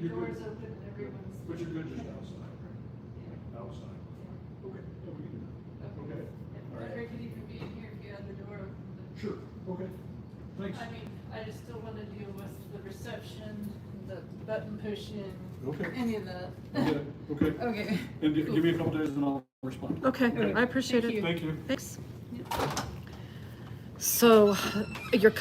Doors open and everyone's. But you're good just outside, right? Outside. Okay, yeah, we can do that. Okay. All right. Or could even be in here if you had the door open. Sure, okay. Thanks. I mean, I just don't wanna deal with the reception, the button pushing. Okay. Any of that. I get it. Okay. Okay. And give me a couple days and I'll respond. Okay, I appreciate Thank it. you. Thank you. Thanks. So your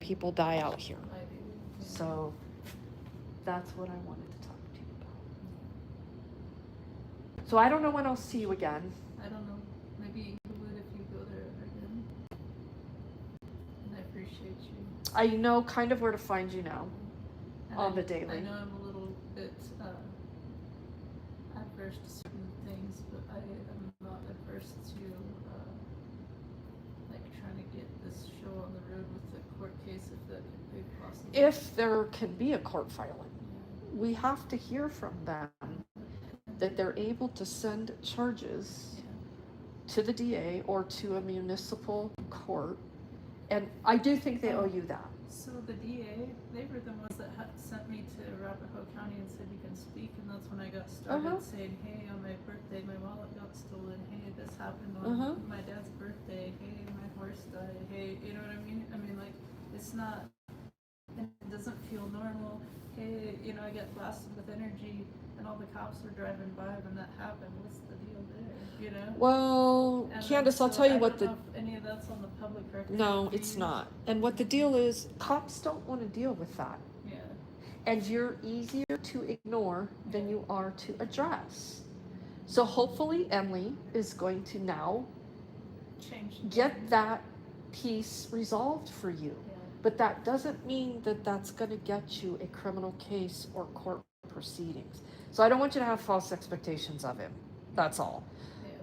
people die out here. I do. So that's what I wanted to talk to you about. So I don't know when I'll see you again. I don't know, maybe you would if you go there again. And I appreciate you. I know kind of where to find you now And on I- the daily. I know I'm a little bit adverse to certain things, but I am not adverse to like trying to get this show on the road with the court case if that could be possible. If there can be a court filing, we have to hear from them that they're able to send charges to the DA or to a municipal court. And I do think they owe you that. So the DA, they were the ones that sent me to Arapahoe County and said you can speak, and that's when I got started saying, hey, on my birthday, my wallet got stolen. Hey, this happened on my dad's birthday. Hey, my horse died. Hey, you know what I mean? I mean, like, it's not, it doesn't feel normal. Hey, you know, I get blasted with energy, and all the cops were driving by when that happened. What's the deal there? You know? Well, And Candace, I'll so tell you I what don't know if any of that's on the public record. No, for it's you. not. And what the deal is, cops don't want to deal with that. Yeah. And you're easier to ignore than you are to address. So hopefully Emily is going to now Change. get that piece resolved for you. Yeah. But that doesn't mean that that's going to get you a criminal case or court proceedings. So I don't want you to have false expectations of him. That's all.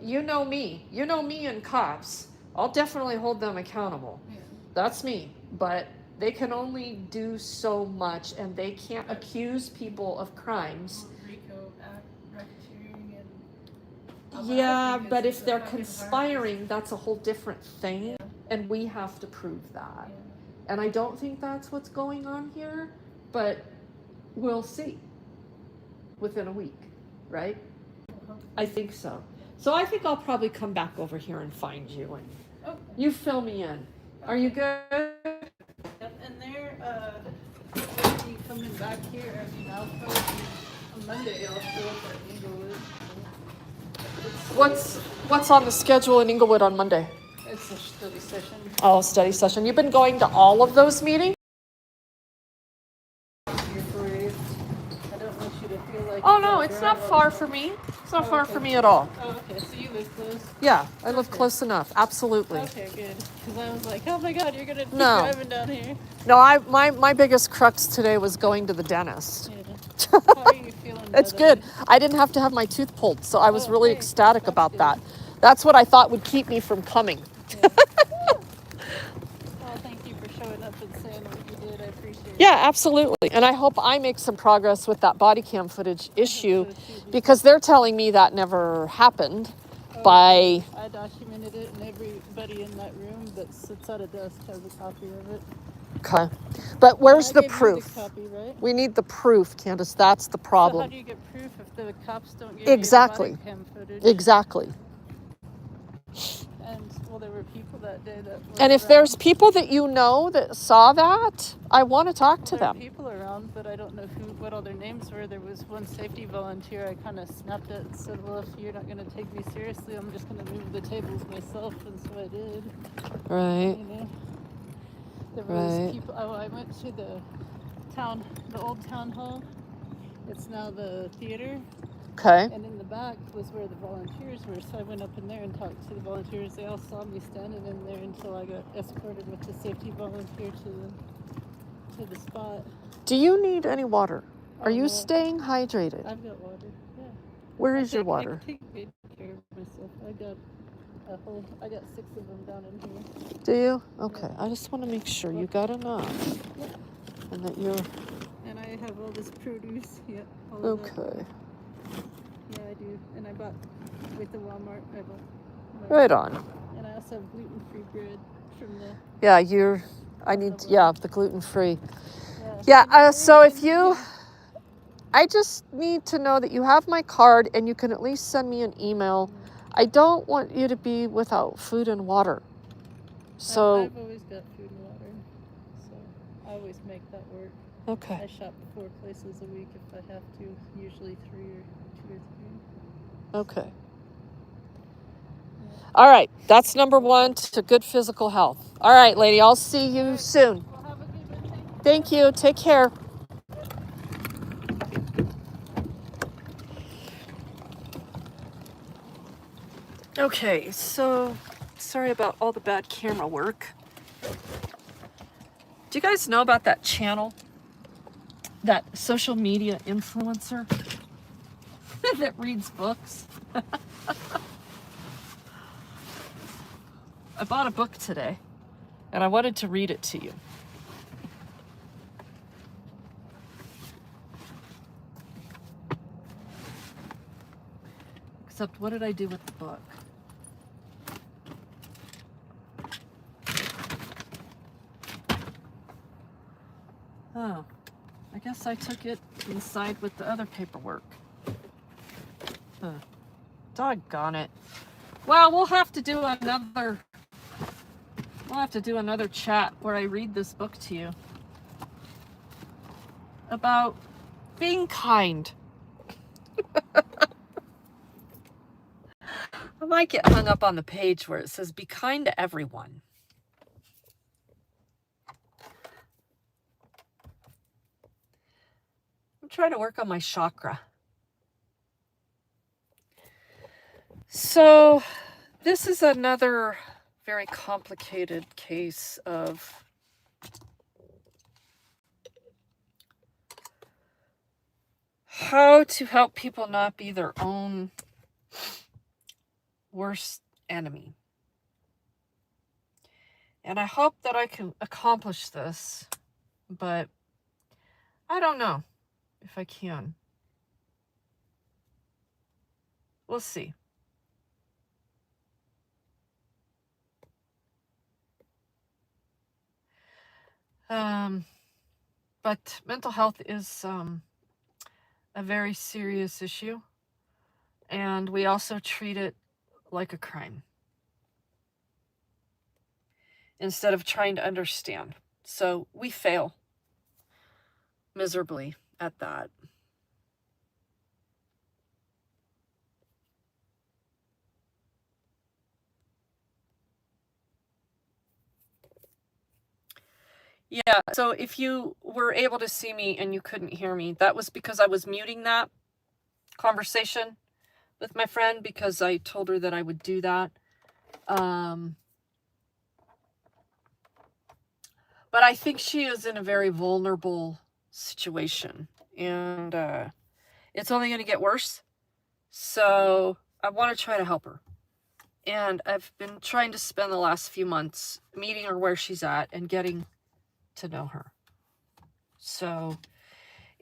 Yeah. You know me and cops. I'll definitely hold them accountable. Yeah. That's me. But they can only do so much, and they can't accuse people of crimes. RICO act, racketeering, and Yeah, but if they're conspiring, that's a whole different thing, and we have to prove that. And I don't think that's what's going on here, but we'll see within a week, right? I think so. So I think I'll probably come back over here and find you, and you fill me in. Are you good? Yep, and they're be coming back here. I mean, I'll probably on Monday. I'll show up at Inglewood. What's on the schedule in Inglewood on Monday? It's a study session. Oh, study session. You've been going to all of those meetings? You're brave. I don't want you to feel like. Oh you no, gotta it's drive not all far the- for me. It's not far okay. for me at all. Oh, okay. So you live close. Yeah, I live close enough. Absolutely. Okay, good. Because I was like, oh my God, you're gonna be No. driving down here. No, my biggest crux today was going to the dentist. Yeah. How are you feeling? It's good. I didn't have to have my tooth pulled, so I was really okay. ecstatic That's about good. that. That's what I thought would keep me from coming. Well, thank you for showing up and saying what you did. I appreciate it. Yeah, absolutely. And I hope I make some progress with that body cam footage issue, because they're telling me that never happened by... I documented it, and everybody in that room that sits at a desk has a copy of it. Okay. But where's I the gave you proof? copy, right? We need the proof, Candace. That's the So how problem. do you get proof if the cops don't give Exactly. you the body cam footage? Exactly. And, well, there were people that day that were And if around. there's people that you know that saw that, I want to talk to There were them. people around, but I don't know what all their names were. There was one safety volunteer. I kind of snapped at and said, well, if you're not going to take me seriously, I'm just going to move the tables myself. And so I did. Right. You know? There was Right. people. Oh, I went to the old town hall. It's now the theater. Okay. And in the back was where the volunteers were. So I went up in there and talked to the volunteers. They all saw me standing in there until I got escorted with the safety volunteer to the spot. Do you need any water? Are you no. staying hydrated? I've got water. Yeah. Where is your water? I take good care of myself. I got 6 of them down in here. Do you? Okay. I just want to make sure you got enough. Yeah. And that you're... And I have all this produce. Yep. All of that. Okay. Yeah, I do. And I bought with the Walmart. I bought. Right on. And I also have gluten-free bread from the. Yeah, I need, the gluten-free. Yeah, so if you... I just need to know that you have my card and you can at least send me an email. I don't want you to be without food and water. So... I've always got food and water. So I always make that work. Okay. I shop 4 places a week if I have to. Usually 3 or 2 or 3. Okay. All right. That's number 1 to good physical health. All right, lady. I'll see you soon. Well, have a good Thank you. Take care. Okay, so sorry about all the bad camera work. Do you guys know about that channel? That social media influencer that reads books? I bought a book today and I wanted to read it to you. Except what did I do with the book? Oh, I guess I took it inside with the other paperwork. Huh. Doggone it. Well, we'll have to do another chat where I read this book to you about being kind. I might get hung up on the page where it says be kind to everyone. I'm trying to work on my chakra. So this is another very complicated case of how to help people not be their own worst enemy. And I hope that I can accomplish this, but I don't know if I can. We'll see. But mental health is a very serious issue, and we also treat it like a crime instead of trying to understand. So we fail miserably at that. Yeah, so if you were able to see me and you couldn't hear me, that was because I was muting that conversation with my friend because I told her that I would do that. But I think she is in a very vulnerable situation, and it's only going to get worse. So I want to try to help her. And I've been trying to spend the last few months meeting her where she's at and getting to know her. So,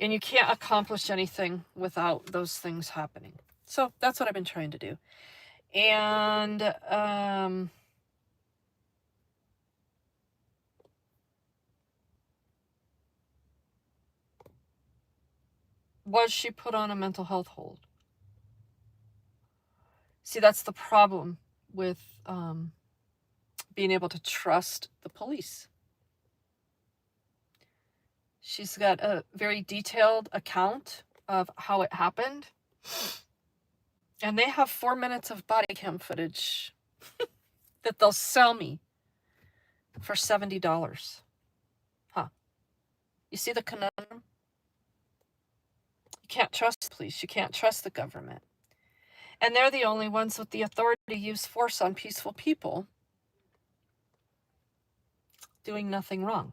and you can't accomplish anything without those things happening. So that's what I've been trying to do. And was she put on a mental health hold? See, that's the problem with being able to trust the police. She's got a very detailed account of how it happened. And they have 4 minutes of body cam footage that they'll sell me for $70. Huh. You see the conundrum? You can't trust the police. You can't trust the government. And they're the only ones with the authority to use force on peaceful people doing nothing wrong,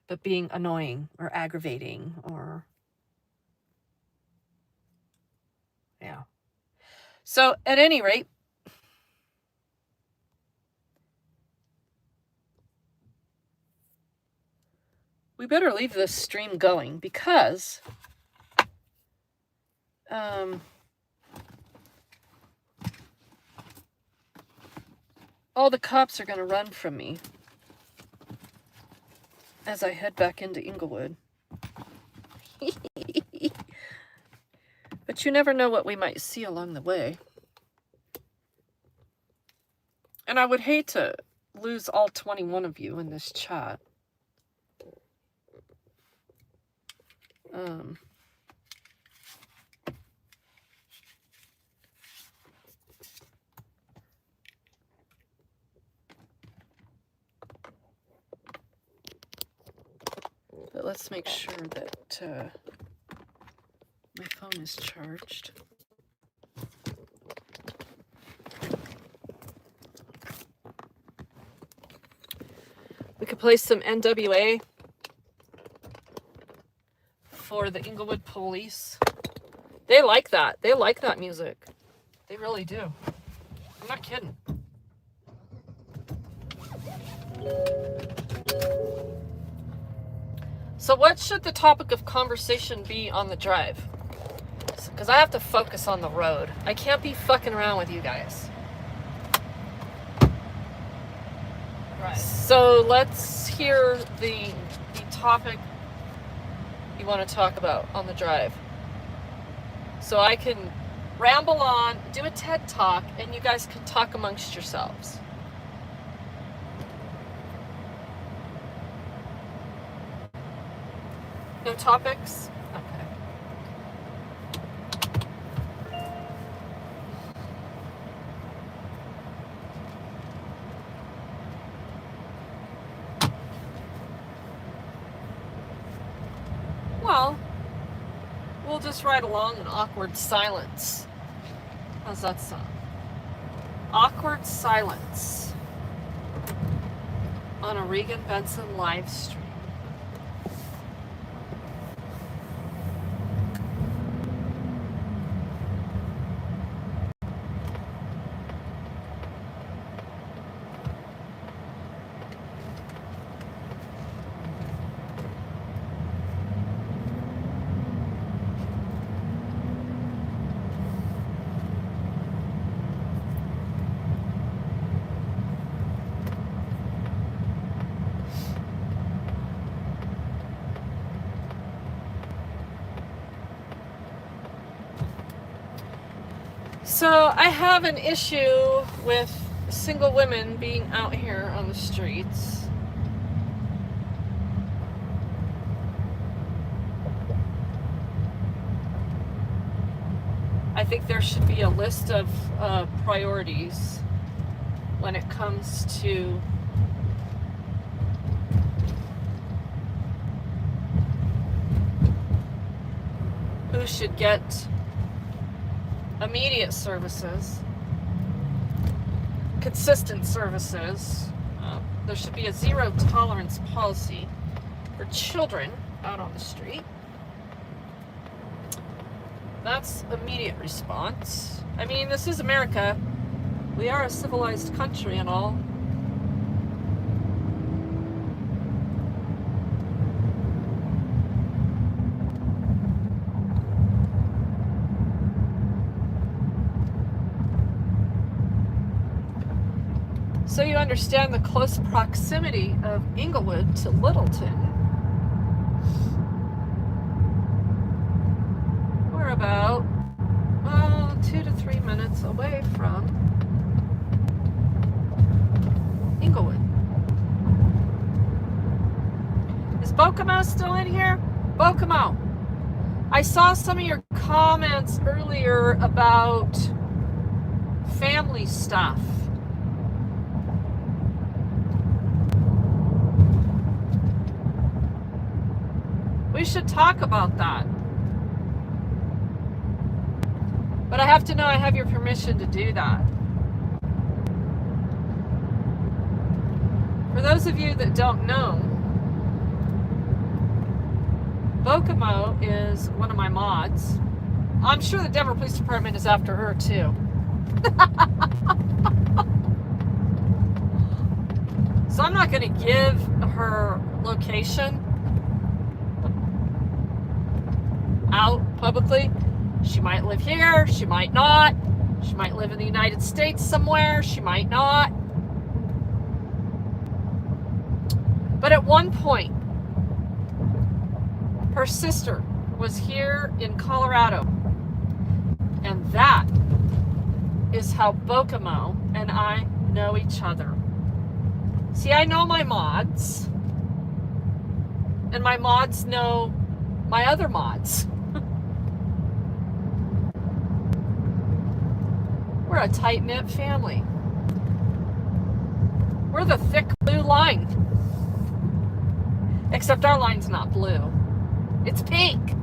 but being annoying or aggravating or, yeah. So at any rate, we better leave this stream going because all the cops are going to run from me as I head back into Inglewood. But you never know what we might see along the way. And I would hate to lose all 21 of you in this chat. let's make sure that my phone is charged. We could play some NWA for the Inglewood Police. They like that. They like that music. They really do. I'm not kidding. So what should the topic of conversation be on the drive? Because I have to focus on the road. I can't be fucking around with you guys. Right. So let's hear the topic you want to talk about on the drive. So I can ramble on, do a TED Talk, and you guys can talk amongst yourselves. No topics? Okay. Well, we'll just ride along in awkward silence. How's that sound? Awkward silence on a Regan Benson live stream. So I have an issue with single women being out here on the streets. I think there should be a list of priorities when it comes to who should get immediate services, consistent services. There should be a zero tolerance policy for children out on the street. That's immediate response. I mean, this is America. We are a civilized country and all. So you understand the close proximity of Inglewood to Littleton. We're about 2 to 3 minutes away from Inglewood. Is Bokomo still in here? Bokomo. I saw some of your comments earlier about family stuff. We should talk about that. But I have to know I have your permission to do that. For those of you that don't know, Bokomo is one of my mods. I'm sure the Denver Police Department is after her too. So I'm not going to give her location out publicly. She might live here, she might not. She might live in the United States somewhere, she might not. But at one point, her sister was here in Colorado. And that is how Bokomo and I know each other. See, I know my mods, and my mods know my other mods. We're a tight-knit family. We're the thick blue line. Except our line's not blue. It's pink.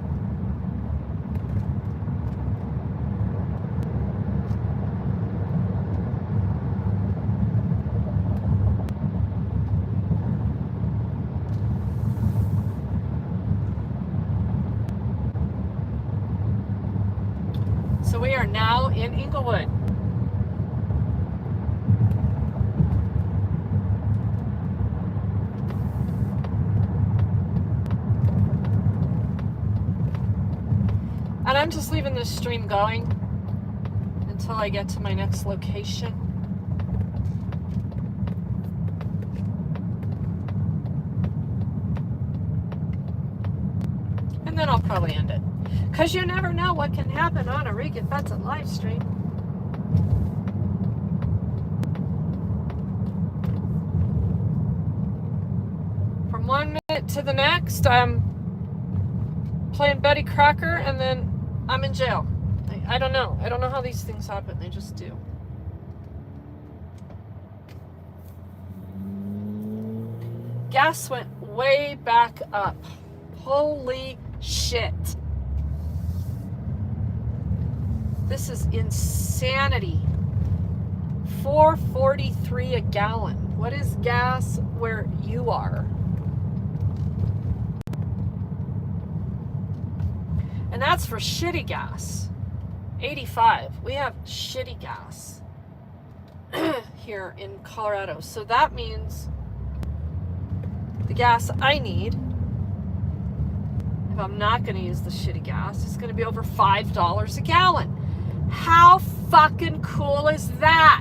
So we are now in Inglewood. And I'm just leaving this stream going until I get to my next location. And then I'll probably end it. Because you never know what can happen on a Regan Benson live stream. From 1 minute to the next, I'm playing Betty Crocker, and then I'm in jail. I don't know. I don't know how these things happen. They just do. Gas went way back up. Holy shit. This is insanity. $4.43 a gallon. What is gas where you are? And that's for shitty gas. 85. We have shitty gas here in Colorado. So that means the gas I need, if I'm not going to use the shitty gas, is going to be over $5 a gallon. How fucking cool is that?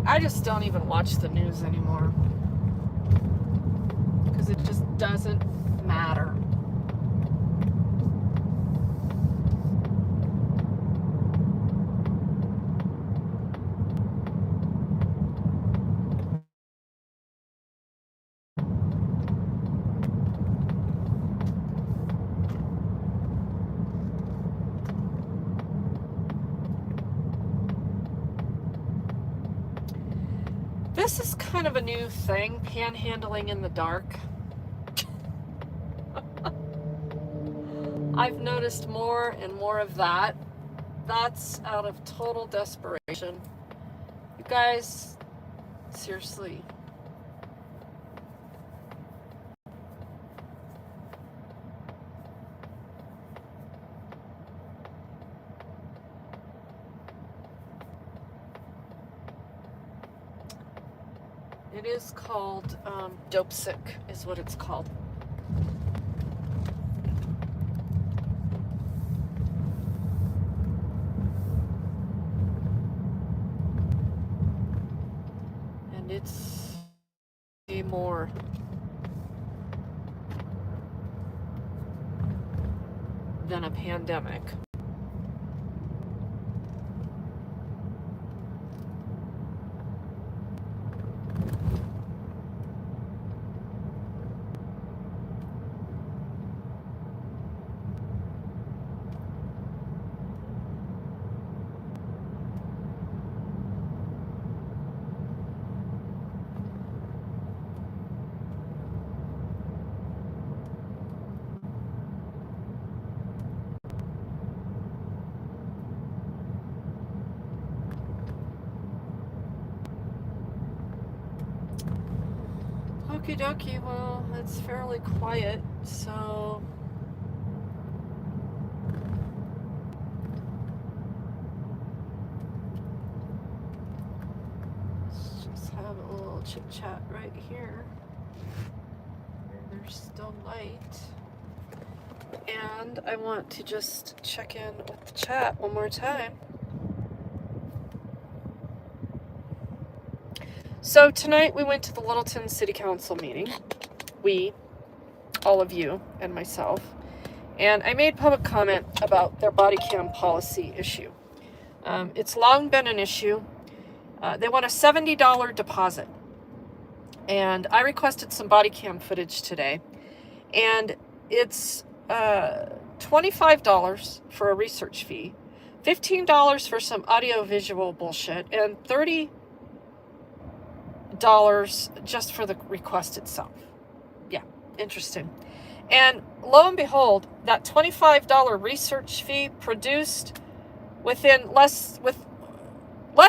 I just don't even watch the news anymore because it just doesn't matter. This is kind of a new thing, panhandling in the dark. I've noticed more and more of that. That's out of total desperation. You guys, seriously. It is called dope sick, is what it's called. And it's way more than a pandemic. Okie dokie, well, it's fairly quiet, so let's just have a little chit chat right here. There's still light. And I want to just check in with the chat one more time. So tonight we went to the Littleton City Council meeting. We, all of you, and myself. And I made public comment about their body cam policy issue. It's long been an issue. They want a $70 deposit. And I requested some body cam footage today. And it's $25 for a research fee, $15 for some audio-visual bullshit, and $30 just for the request itself. Yeah, interesting. And lo and behold, that $25 research fee produced within less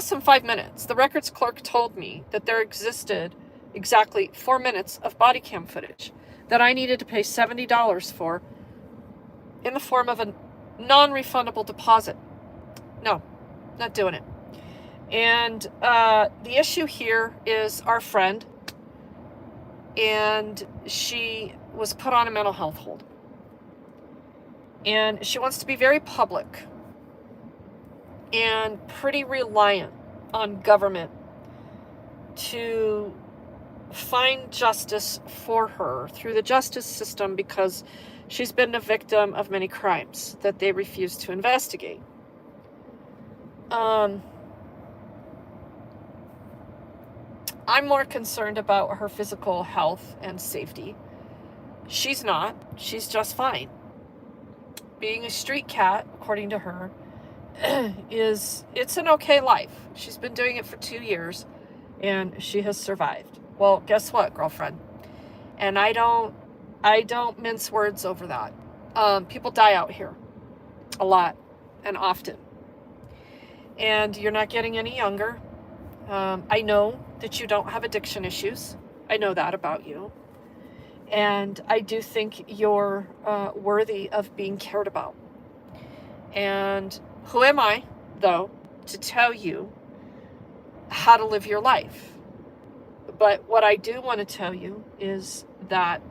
than 5 minutes. The records clerk told me that there existed exactly 4 minutes of body cam footage that I needed to pay $70 for in the form of a non-refundable deposit. No, not doing it. And the issue here is our friend, and she was put on a mental health hold. And she wants to be very public and pretty reliant on government to find justice for her through the justice system, because she's been a victim of many crimes that they refuse to investigate. I'm more concerned about her physical health and safety. She's not. She's just fine. Being a street cat, according to her, it's an okay life. She's been doing it for 2 years, and she has survived. Well, guess what, girlfriend? And I don't mince words over that. People die out here a lot and often. And you're not getting any younger. I know that you don't have addiction issues. I know that about you. And I do think you're worthy of being cared about. And who am I, though, to tell you how to live your life? But what I do want to tell you is that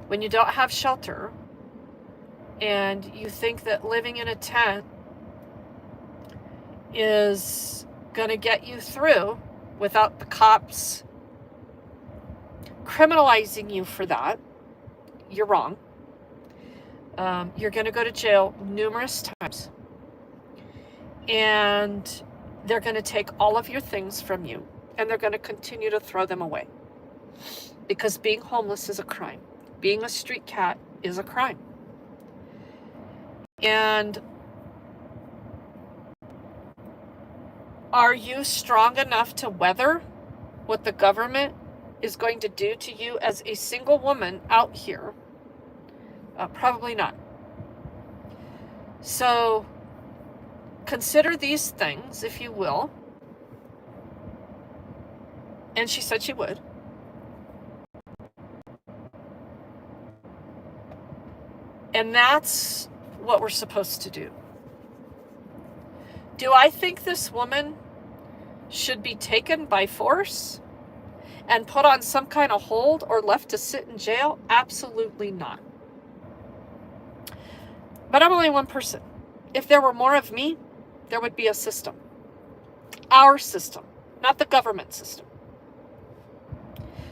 when you don't have shelter and you think that living in a tent is going to get you through without the cops criminalizing you for that, you're wrong. You're going to go to jail numerous times, and they're going to take all of your things from you, and they're going to continue to throw them away, because being homeless is a crime. Being a street cat is a crime. And are you strong enough to weather what the government is going to do to you as a single woman out here? Probably not. So consider these things, if you will. And she said she would. And that's what we're supposed to do. Do I think this woman should be taken by force and put on some kind of hold or left to sit in jail? Absolutely not. But I'm only one person. If there were more of me, there would be a system. Our system, not the government system.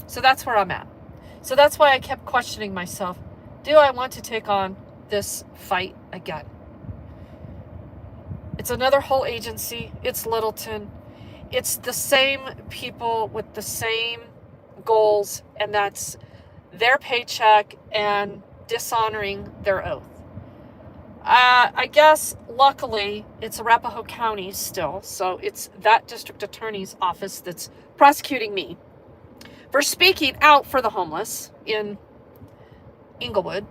So that's where I'm at. So that's why I kept questioning myself. Do I want to take on this fight again? It's another whole agency. It's Littleton. It's the same people with the same goals, and that's their paycheck and dishonoring their oath. I guess, luckily, it's Arapahoe County still, so it's that district attorney's office that's prosecuting me for speaking out for the homeless in Inglewood.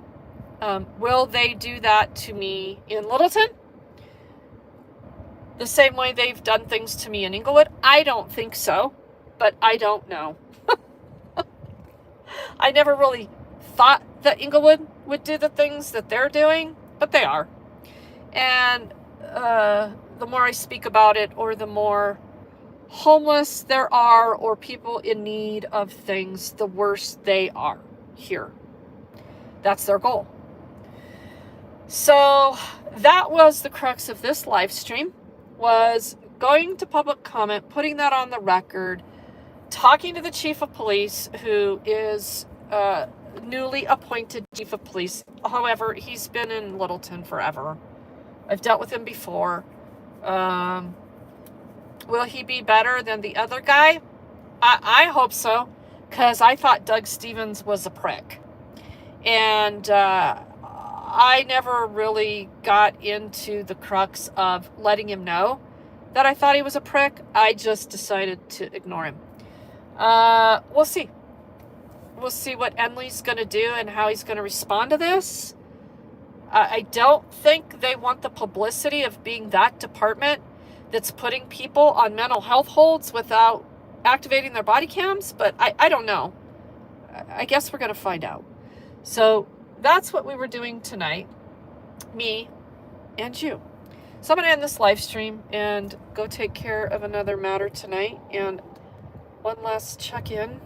Will they do that to me in Littleton? The same way they've done things to me in Inglewood? I don't think so, but I don't know. I never really thought that Inglewood would do the things that they're doing, but they are. And the more I speak about it, or the more homeless there are, or people in need of things, the worse they are here. That's their goal. So that was the crux of this live stream, was going to public comment, putting that on the record, talking to the chief of police, who is newly appointed chief of police. However, he's been in Littleton forever. I've dealt with him before. Will he be better than the other guy? I hope so, because I thought Doug Stevens was a prick. And I never really got into the crux of letting him know that I thought he was a prick. I just decided to ignore him. We'll see. We'll see what Enley's going to do and how he's going to respond to this. I don't think they want the publicity of being that department that's putting people on mental health holds without activating their body cams, but I don't know. I guess we're going to find out. So that's what we were doing tonight, me and you. So I'm going to end this live stream and go take care of another matter tonight. And one last check-in.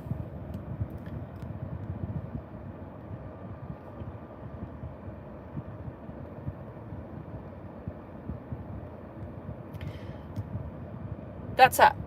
That's that.